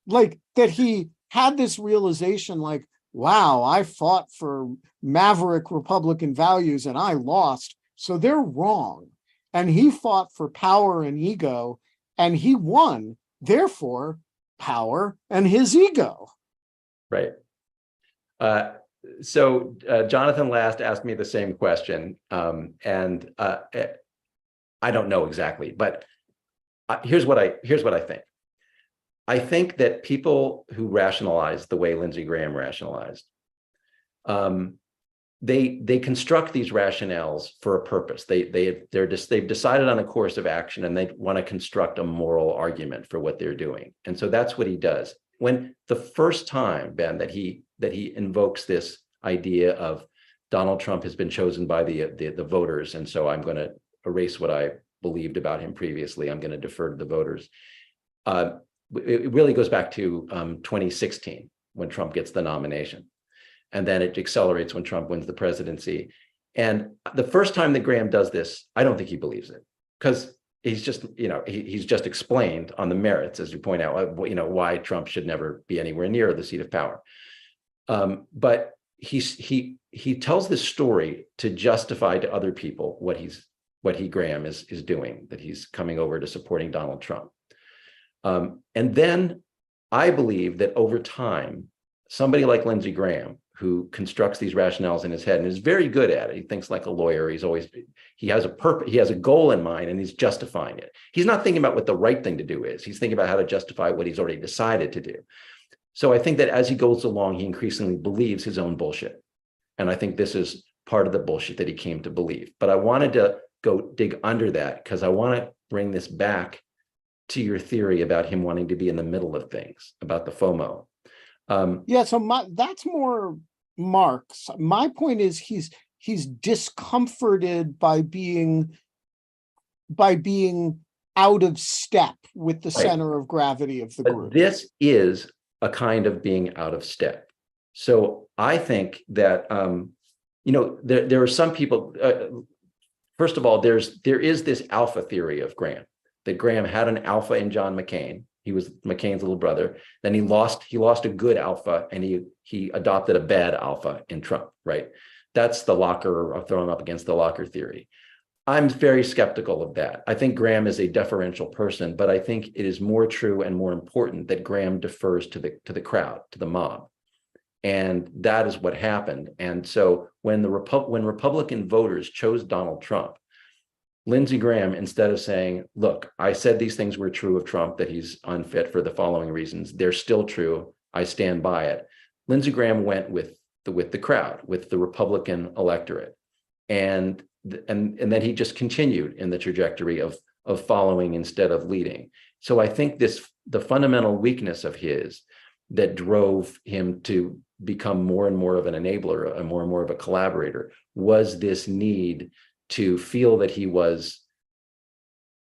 like, that he had this realization, like, wow, I fought for maverick Republican values and I lost, so they're wrong. And he fought for power and ego, and he won. Therefore, power and his ego. Right. So Jonathan last asked me the same question, and I don't know exactly, but here's what I think. I think that people who rationalize the way Lindsey Graham rationalized, they construct these rationales for a purpose. They've decided on a course of action, and they want to construct a moral argument for what they're doing. And so that's what he does. When the first time, Ben, that he invokes this idea of Donald Trump has been chosen by the voters, and so I'm going to erase what I believed about him previously. I'm going to defer to the voters. It really goes back to 2016 when Trump gets the nomination. And then it accelerates when Trump wins the presidency. And the first time that Graham does this, I don't think he believes it, because he's just, he's just explained on the merits, as you point out, why Trump should never be anywhere near the seat of power. But he tells this story to justify to other people what Graham is doing, that he's coming over to supporting Donald Trump. And then I believe that over time, somebody like Lindsey Graham, who constructs these rationales in his head and is very good at it. He thinks like a lawyer. He has a purpose, he has a goal in mind, and he's justifying it. He's not thinking about what the right thing to do is. He's thinking about how to justify what he's already decided to do. So I think that as he goes along, he increasingly believes his own bullshit. And I think this is part of the bullshit that he came to believe. But I wanted to go dig under that because I want to bring this back to your theory about him wanting to be in the middle of things, about the FOMO. So that's more Mark's. My point is he's discomforted by being out of step with the center of gravity of the group. This is a kind of being out of step. So I think that there are some people. First of all, there is this alpha theory of Graham, that Graham had an alpha in John McCain. He was McCain's little brother. Then he lost a good alpha, and he adopted a bad alpha in Trump, right? That's the locker, thrown up against the locker theory. I'm very skeptical of that. I think Graham is a deferential person, but I think it is more true and more important that Graham defers to the crowd, to the mob. And that is what happened. And so when Republican voters chose Donald Trump, Lindsey Graham, instead of saying, look, I said these things were true of Trump, that he's unfit for the following reasons, they're still true, I stand by it. Lindsey Graham went with the crowd, with the Republican electorate. And then he just continued in the trajectory of following instead of leading. So I think the fundamental weakness of his that drove him to become more and more of an enabler, and more of a collaborator, was this need to feel that he was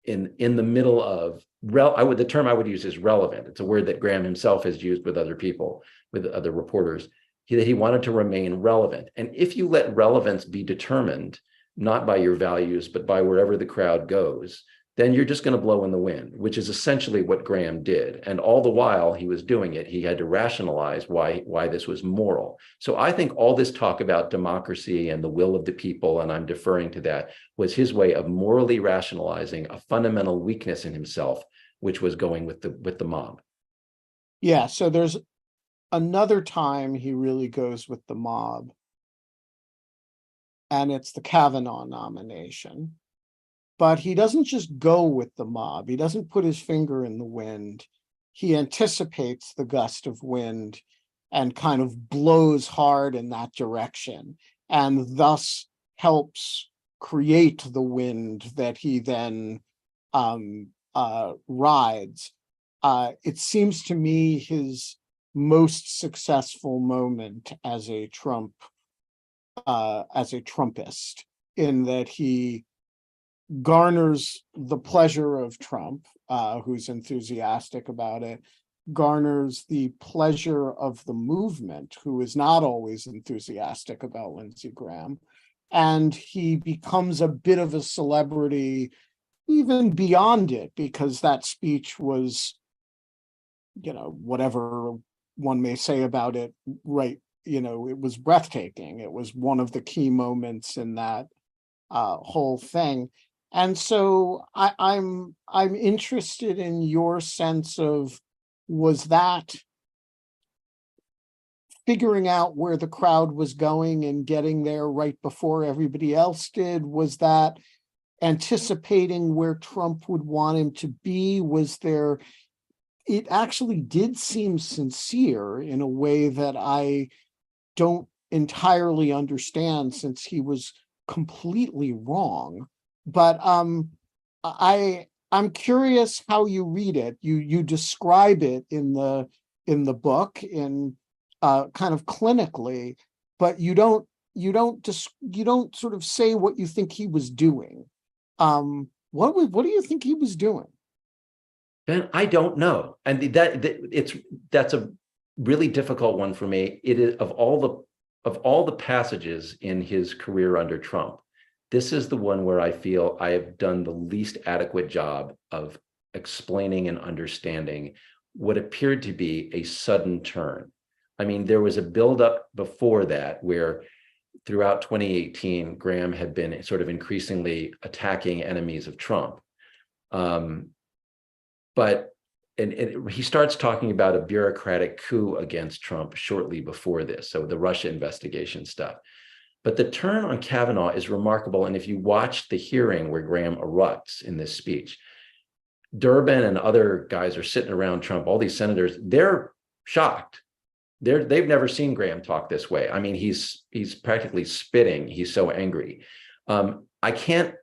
in the middle of, the term I would use is relevant. It's a word that Graham himself has used with other people, with other reporters, that he wanted to remain relevant. And if you let relevance be determined, not by your values, but by wherever the crowd goes, then you're just going to blow in the wind, which is essentially what Graham did. And all the while he was doing it, he had to rationalize why this was moral. So I think all this talk about democracy and the will of the people, and I'm deferring to that, was his way of morally rationalizing a fundamental weakness in himself, which was going with the mob. Yeah, so there's another time he really goes with the mob, and it's the Kavanaugh nomination. But he doesn't just go with the mob. He doesn't put his finger in the wind. He anticipates the gust of wind and kind of blows hard in that direction, and thus helps create the wind that he then rides. It seems to me his most successful moment as a Trumpist, in that he garners the pleasure of Trump, who's enthusiastic about it, garners the pleasure of the movement, who is not always enthusiastic about Lindsey Graham, and he becomes a bit of a celebrity even beyond it, because that speech was, whatever one may say about it, right, it was breathtaking. It was one of the key moments in that whole thing. And so I'm interested in your sense of, was that figuring out where the crowd was going and getting there right before everybody else did? Was that anticipating where Trump would want him to be? Was there, it actually did seem sincere in a way that I don't entirely understand, since he was completely wrong. But I'm curious how you read it. You describe it in the book in kind of clinically, but you don't sort of say what you think he was doing. What do you think he was doing? Ben, I don't know, and that's a really difficult one for me. It is of all the passages in his career under Trump, this is the one where I feel I have done the least adequate job of explaining and understanding what appeared to be a sudden turn. I mean, there was a buildup before that where throughout 2018, Graham had been sort of increasingly attacking enemies of Trump. But he starts talking about a bureaucratic coup against Trump shortly before this, so the Russia investigation stuff. But the turn on Kavanaugh is remarkable, and if you watch the hearing where Graham erupts in this speech, Durbin and other guys are sitting around Trump, all these senators, they're shocked. They've never seen Graham talk this way. I mean, he's practically spitting. He's so angry. I can't,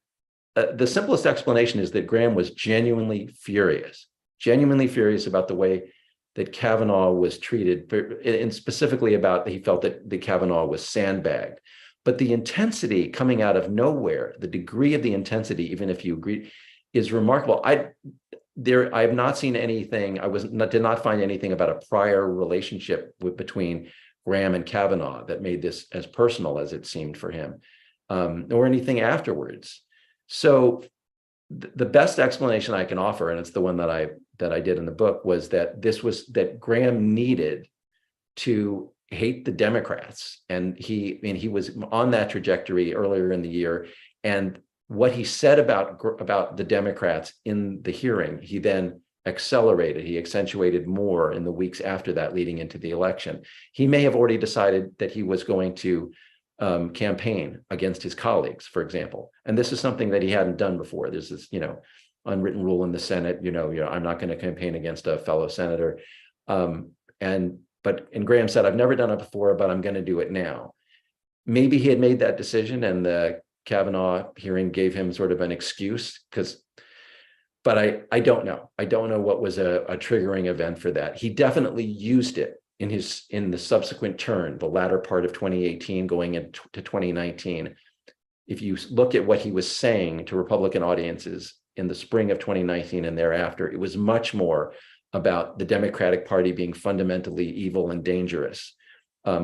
the simplest explanation is that Graham was genuinely furious about the way that Kavanaugh was treated, and specifically about he felt that the Kavanaugh was sandbagged. But the intensity coming out of nowhere, the degree of the intensity, even if you agree, is remarkable. I have not seen anything. Did not find anything about a prior relationship between Graham and Kavanaugh that made this as personal as it seemed for him, or anything afterwards. So the best explanation I can offer, and it's the one that I did in the book, was that that Graham needed to hate the Democrats, and he was on that trajectory earlier in the year, and what he said about the Democrats in the hearing, he then accelerated, he accentuated more in the weeks after that, leading into the election. He may have already decided that he was going to campaign against his colleagues, for example. And this is something that he hadn't done before. There's this, unwritten rule in the Senate, I'm not going to campaign against a fellow senator. And Graham said, I've never done it before, but I'm going to do it now. Maybe he had made that decision and the Kavanaugh hearing gave him sort of an excuse, but I don't know. I don't know what was a triggering event for that. He definitely used it in the subsequent turn, the latter part of 2018 going into 2019. If you look at what he was saying to Republican audiences in the spring of 2019 and thereafter, it was much more about the Democratic Party being fundamentally evil and dangerous,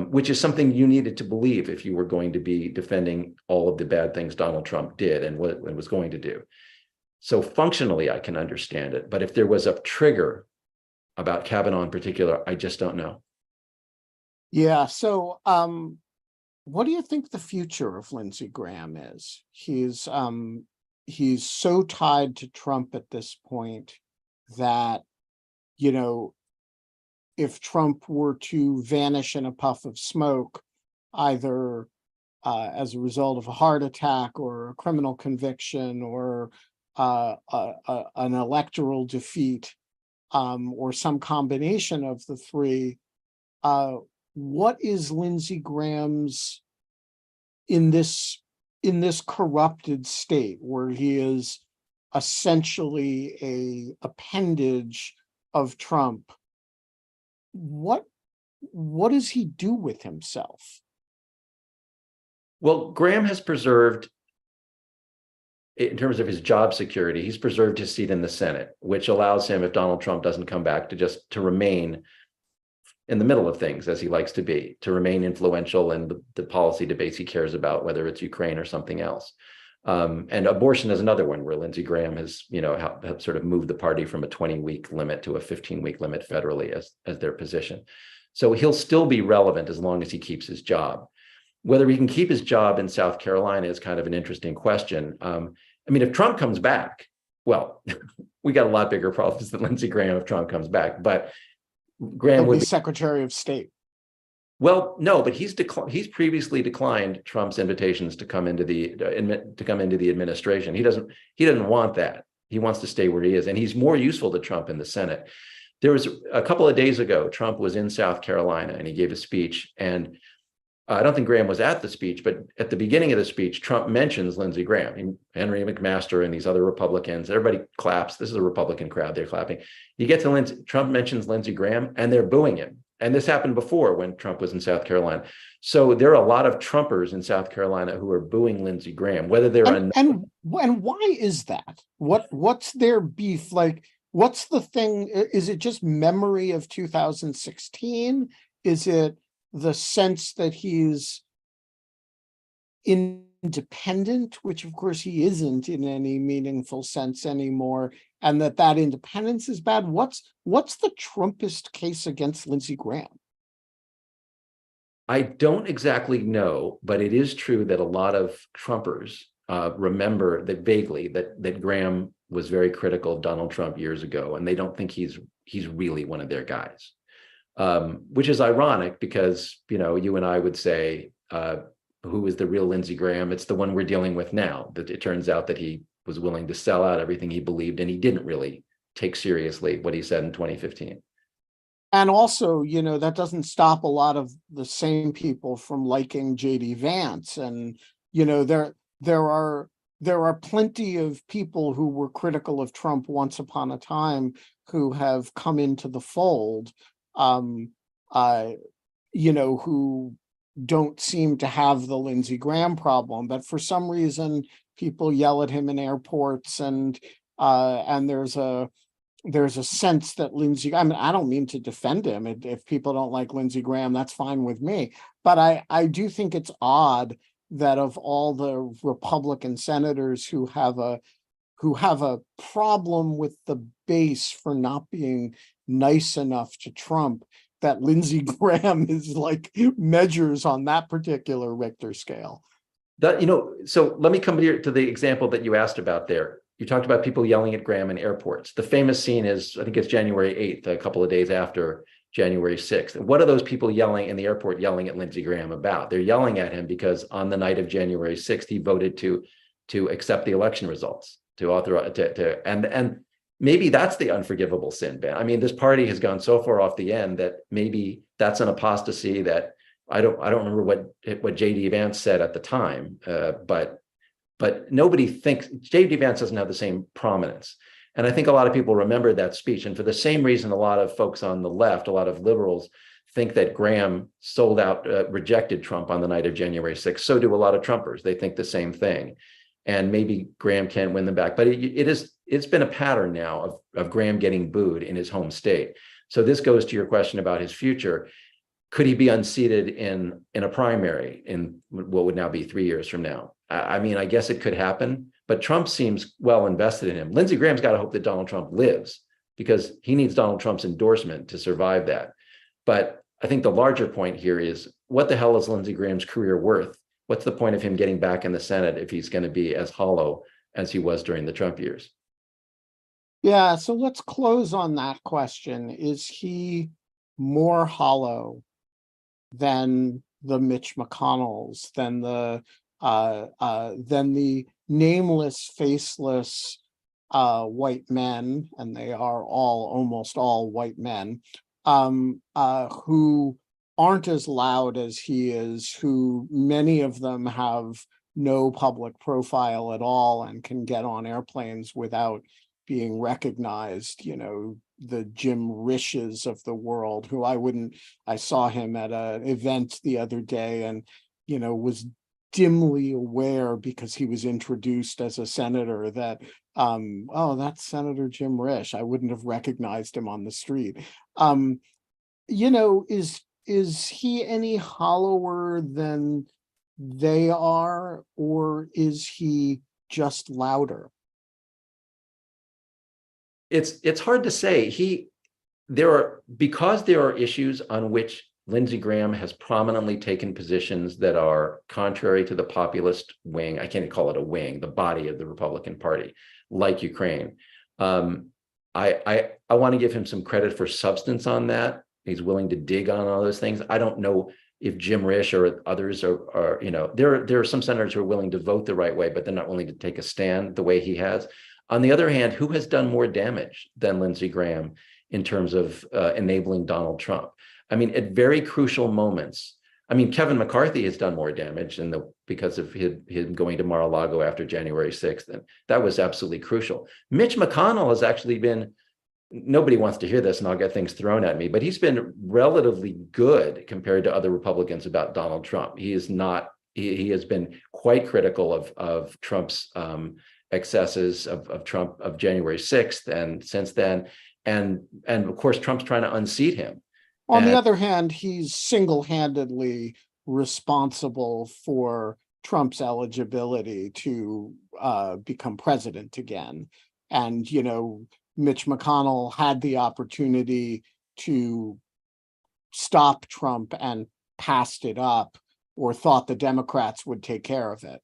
which is something you needed to believe if you were going to be defending all of the bad things Donald Trump did and what it was going to do. So functionally, I can understand it. But if there was a trigger about Kavanaugh in particular, I just don't know. Yeah. So what do you think the future of Lindsey Graham is? He's so tied to Trump at this point that, if Trump were to vanish in a puff of smoke, either as a result of a heart attack or a criminal conviction or an electoral defeat, or some combination of the three, what is Lindsey Graham's in this corrupted state where he is essentially a appendage of Trump? What does he do with himself? Well, Graham has preserved, in terms of his job security, he's preserved his seat in the Senate, which allows him, if Donald Trump doesn't come back, to remain in the middle of things, as he likes to be, to remain influential in the policy debates he cares about, whether it's Ukraine or something else. And abortion is another one where Lindsey Graham has, have sort of moved the party from a 20-week limit to a 15-week limit federally as their position. So he'll still be relevant as long as he keeps his job. Whether he can keep his job in South Carolina is kind of an interesting question. If Trump comes back, well, we got a lot bigger problems than Lindsey Graham if Trump comes back, but Graham would be Secretary of State. Well, no, but he's previously declined Trump's invitations to come into the administration. He doesn't want that. He wants to stay where he is, and he's more useful to Trump in the Senate. There was a couple of days ago, Trump was in South Carolina and he gave a speech, and I don't think Graham was at the speech, but at the beginning of the speech, Trump mentions Lindsey Graham, Henry McMaster, and these other Republicans. Everybody claps. This is a Republican crowd. They're clapping. You get to Trump mentions Lindsey Graham, and they're booing him. And this happened before when Trump was in South Carolina. So there are a lot of Trumpers in South Carolina who are booing Lindsey Graham, whether they're and why is that? What's their beef? Like, what's the thing? Is it just memory of 2016? Is it the sense that he's independent, which of course he isn't in any meaningful sense anymore, and that independence is bad? What's the Trumpist case against Lindsey Graham? I don't exactly know, but it is true that a lot of Trumpers remember that vaguely that Graham was very critical of Donald Trump years ago, and they don't think he's really one of their guys. Which is ironic because, you and I would say, who is the real Lindsey Graham? It's the one we're dealing with now. That it turns out that he was willing to sell out everything he believed, and he didn't really take seriously what he said in 2015. And also, that doesn't stop a lot of the same people from liking J.D. Vance. And, there are plenty of people who were critical of Trump once upon a time who have come into the fold, who don't seem to have the Lindsey Graham problem, but for some reason people yell at him in airports, and there's a sense that Lindsey, I mean, I don't mean to defend him. If people don't like Lindsey Graham, that's fine with me. But I do think it's odd that of all the Republican senators who have a problem with the base for not being nice enough to Trump, that Lindsey Graham is like measures on that particular Richter scale. So let me come to the example that you asked about there. You talked about people yelling at Graham in airports. The famous scene is, I think it's January 8th, a couple of days after January 6th. And what are those people yelling in the airport, yelling at Lindsey Graham about? They're yelling at him because on the night of January 6th, he voted to accept the election results, to authorize, and maybe that's the unforgivable sin, Ben. I mean, this party has gone so far off the end that maybe that's an apostasy that I don't remember what J.D. Vance said at the time, but nobody thinks J.D. Vance doesn't have the same prominence. And I think a lot of people remember that speech. And for the same reason, a lot of folks on the left, a lot of liberals, think that Graham sold out, rejected Trump on the night of January 6th. So do a lot of Trumpers. They think the same thing. And maybe Graham can't win them back. But it's been a pattern now of Graham getting booed in his home state. So this goes to your question about his future. Could he be unseated in a primary in what would now be 3 years from now? I mean, I guess it could happen, but Trump seems well invested in him. Lindsey Graham's got to hope that Donald Trump lives, because he needs Donald Trump's endorsement to survive that. But I think the larger point here is, what the hell is Lindsey Graham's career worth? What's the point of him getting back in the Senate if he's going to be as hollow as he was during the Trump years? Yeah, so let's close on that question. Is he more hollow than the Mitch McConnells, than the nameless, faceless white men, and they are almost all white men, who aren't as loud as he is, who many of them have no public profile at all and can get on airplanes without being recognized, the Jim Rishes of the world, who I saw him at an event the other day and, was dimly aware, because he was introduced as a senator, that, that's Senator Jim Risch. I wouldn't have recognized him on the street. Is he any hollower than they are, or is he just louder? It's hard to say. Because there are issues on which Lindsey Graham has prominently taken positions that are contrary to the populist wing. I can't call it a wing, the body of the Republican Party, like Ukraine. I want to give him some credit for substance on that. He's willing to dig on all those things. I don't know if Jim Risch or others are there are some senators who are willing to vote the right way, but they're not willing to take a stand the way he has. On the other hand, who has done more damage than Lindsey Graham in terms of enabling Donald Trump? I mean, at very crucial moments. I mean, Kevin McCarthy has done more damage because of him going to Mar-a-Lago after January 6th. And that was absolutely crucial. Mitch McConnell has actually been, nobody wants to hear this and I'll get things thrown at me, but he's been relatively good compared to other Republicans about Donald Trump. He is not, he has been quite critical of Trump's excesses of Trump of January 6th and since then. And of course, Trump's trying to unseat him. On the other hand, he's single-handedly responsible for Trump's eligibility to become president again. And, Mitch McConnell had the opportunity to stop Trump and passed it up, or thought the Democrats would take care of it.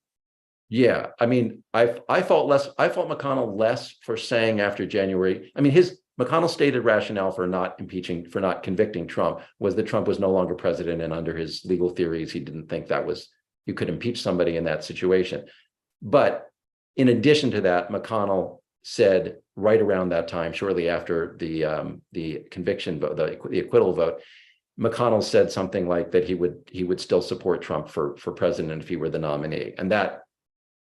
Yeah, I mean, I fault McConnell less for saying after January. I mean, McConnell's stated rationale for not convicting Trump was that Trump was no longer president, and under his legal theories, he didn't think you could impeach somebody in that situation. But in addition to that, McConnell said right around that time, shortly after the conviction vote, the acquittal vote, McConnell said something like that he would still support Trump for president if he were the nominee, and that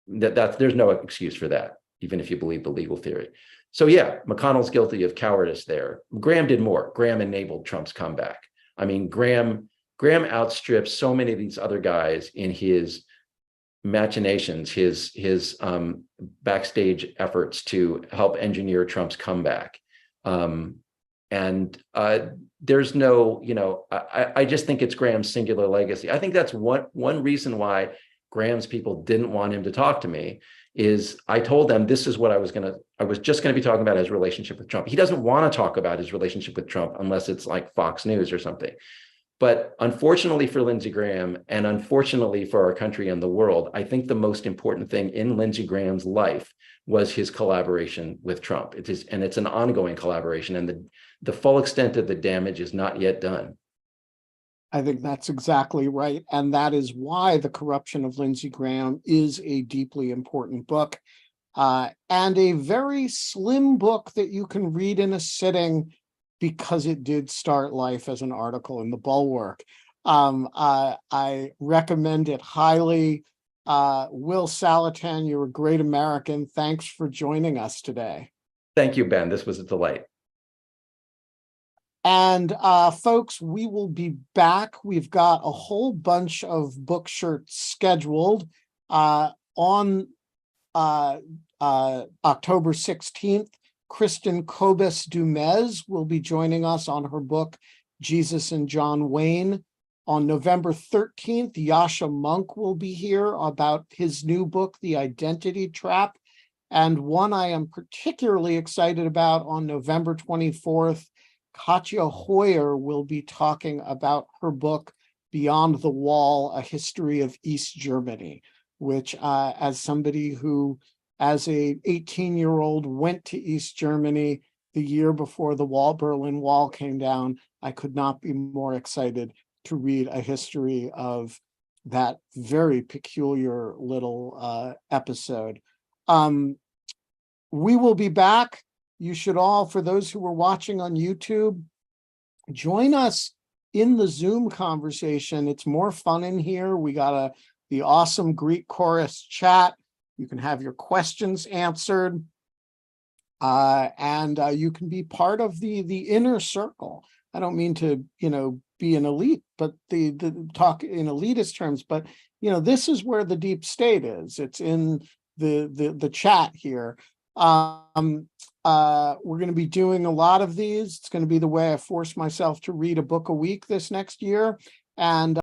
there's no excuse for that, even if you believe the legal theory. So yeah, McConnell's guilty of cowardice there. Graham did more. Graham enabled Trump's comeback. I mean, Graham outstripped so many of these other guys in his machinations, his backstage efforts to help engineer Trump's comeback. There's no, I just think it's Graham's singular legacy. I think that's one reason why Graham's people didn't want him to talk to me, is I told them this is what I was just going to be talking about his relationship with Trump. He doesn't want to talk about his relationship with Trump unless it's like Fox News or something. But unfortunately for Lindsey Graham, and unfortunately for our country and the world, I think the most important thing in Lindsey Graham's life was his collaboration with Trump. It's an ongoing collaboration, and the full extent of the damage is not yet done. I think that's exactly right. And that is why The Corruption of Lindsey Graham is a deeply important book, and a very slim book that you can read in a sitting, because it did start life as an article in the Bulwark. I recommend it highly. Will Saletan, you're a great American. Thanks for joining us today. Thank you, Ben. This was a delight. And folks, we will be back. We've got a whole bunch of book shirts scheduled on October 16th. Kristen Kobes-Dumez will be joining us on her book, Jesus and John Wayne. On November 13th, Yasha Monk will be here about his new book, The Identity Trap. And one I am particularly excited about, on November 24th, Katja Hoyer will be talking about her book, Beyond the Wall, A History of East Germany, which as somebody who, as a 18-year-old, went to East Germany the year before the Berlin Wall came down, I could not be more excited to read a history of that very peculiar little episode. We will be back. You should all, for those who are watching on YouTube, join us in the Zoom conversation. It's more fun in here. We got the awesome Greek chorus chat. You can have your questions answered, and you can be part of the inner circle. I don't mean to, be an elite, but the talk in elitist terms. But this is where the deep state is. It's in the chat here. We're going to be doing a lot of these. It's going to be the way I force myself to read a book a week this next year, and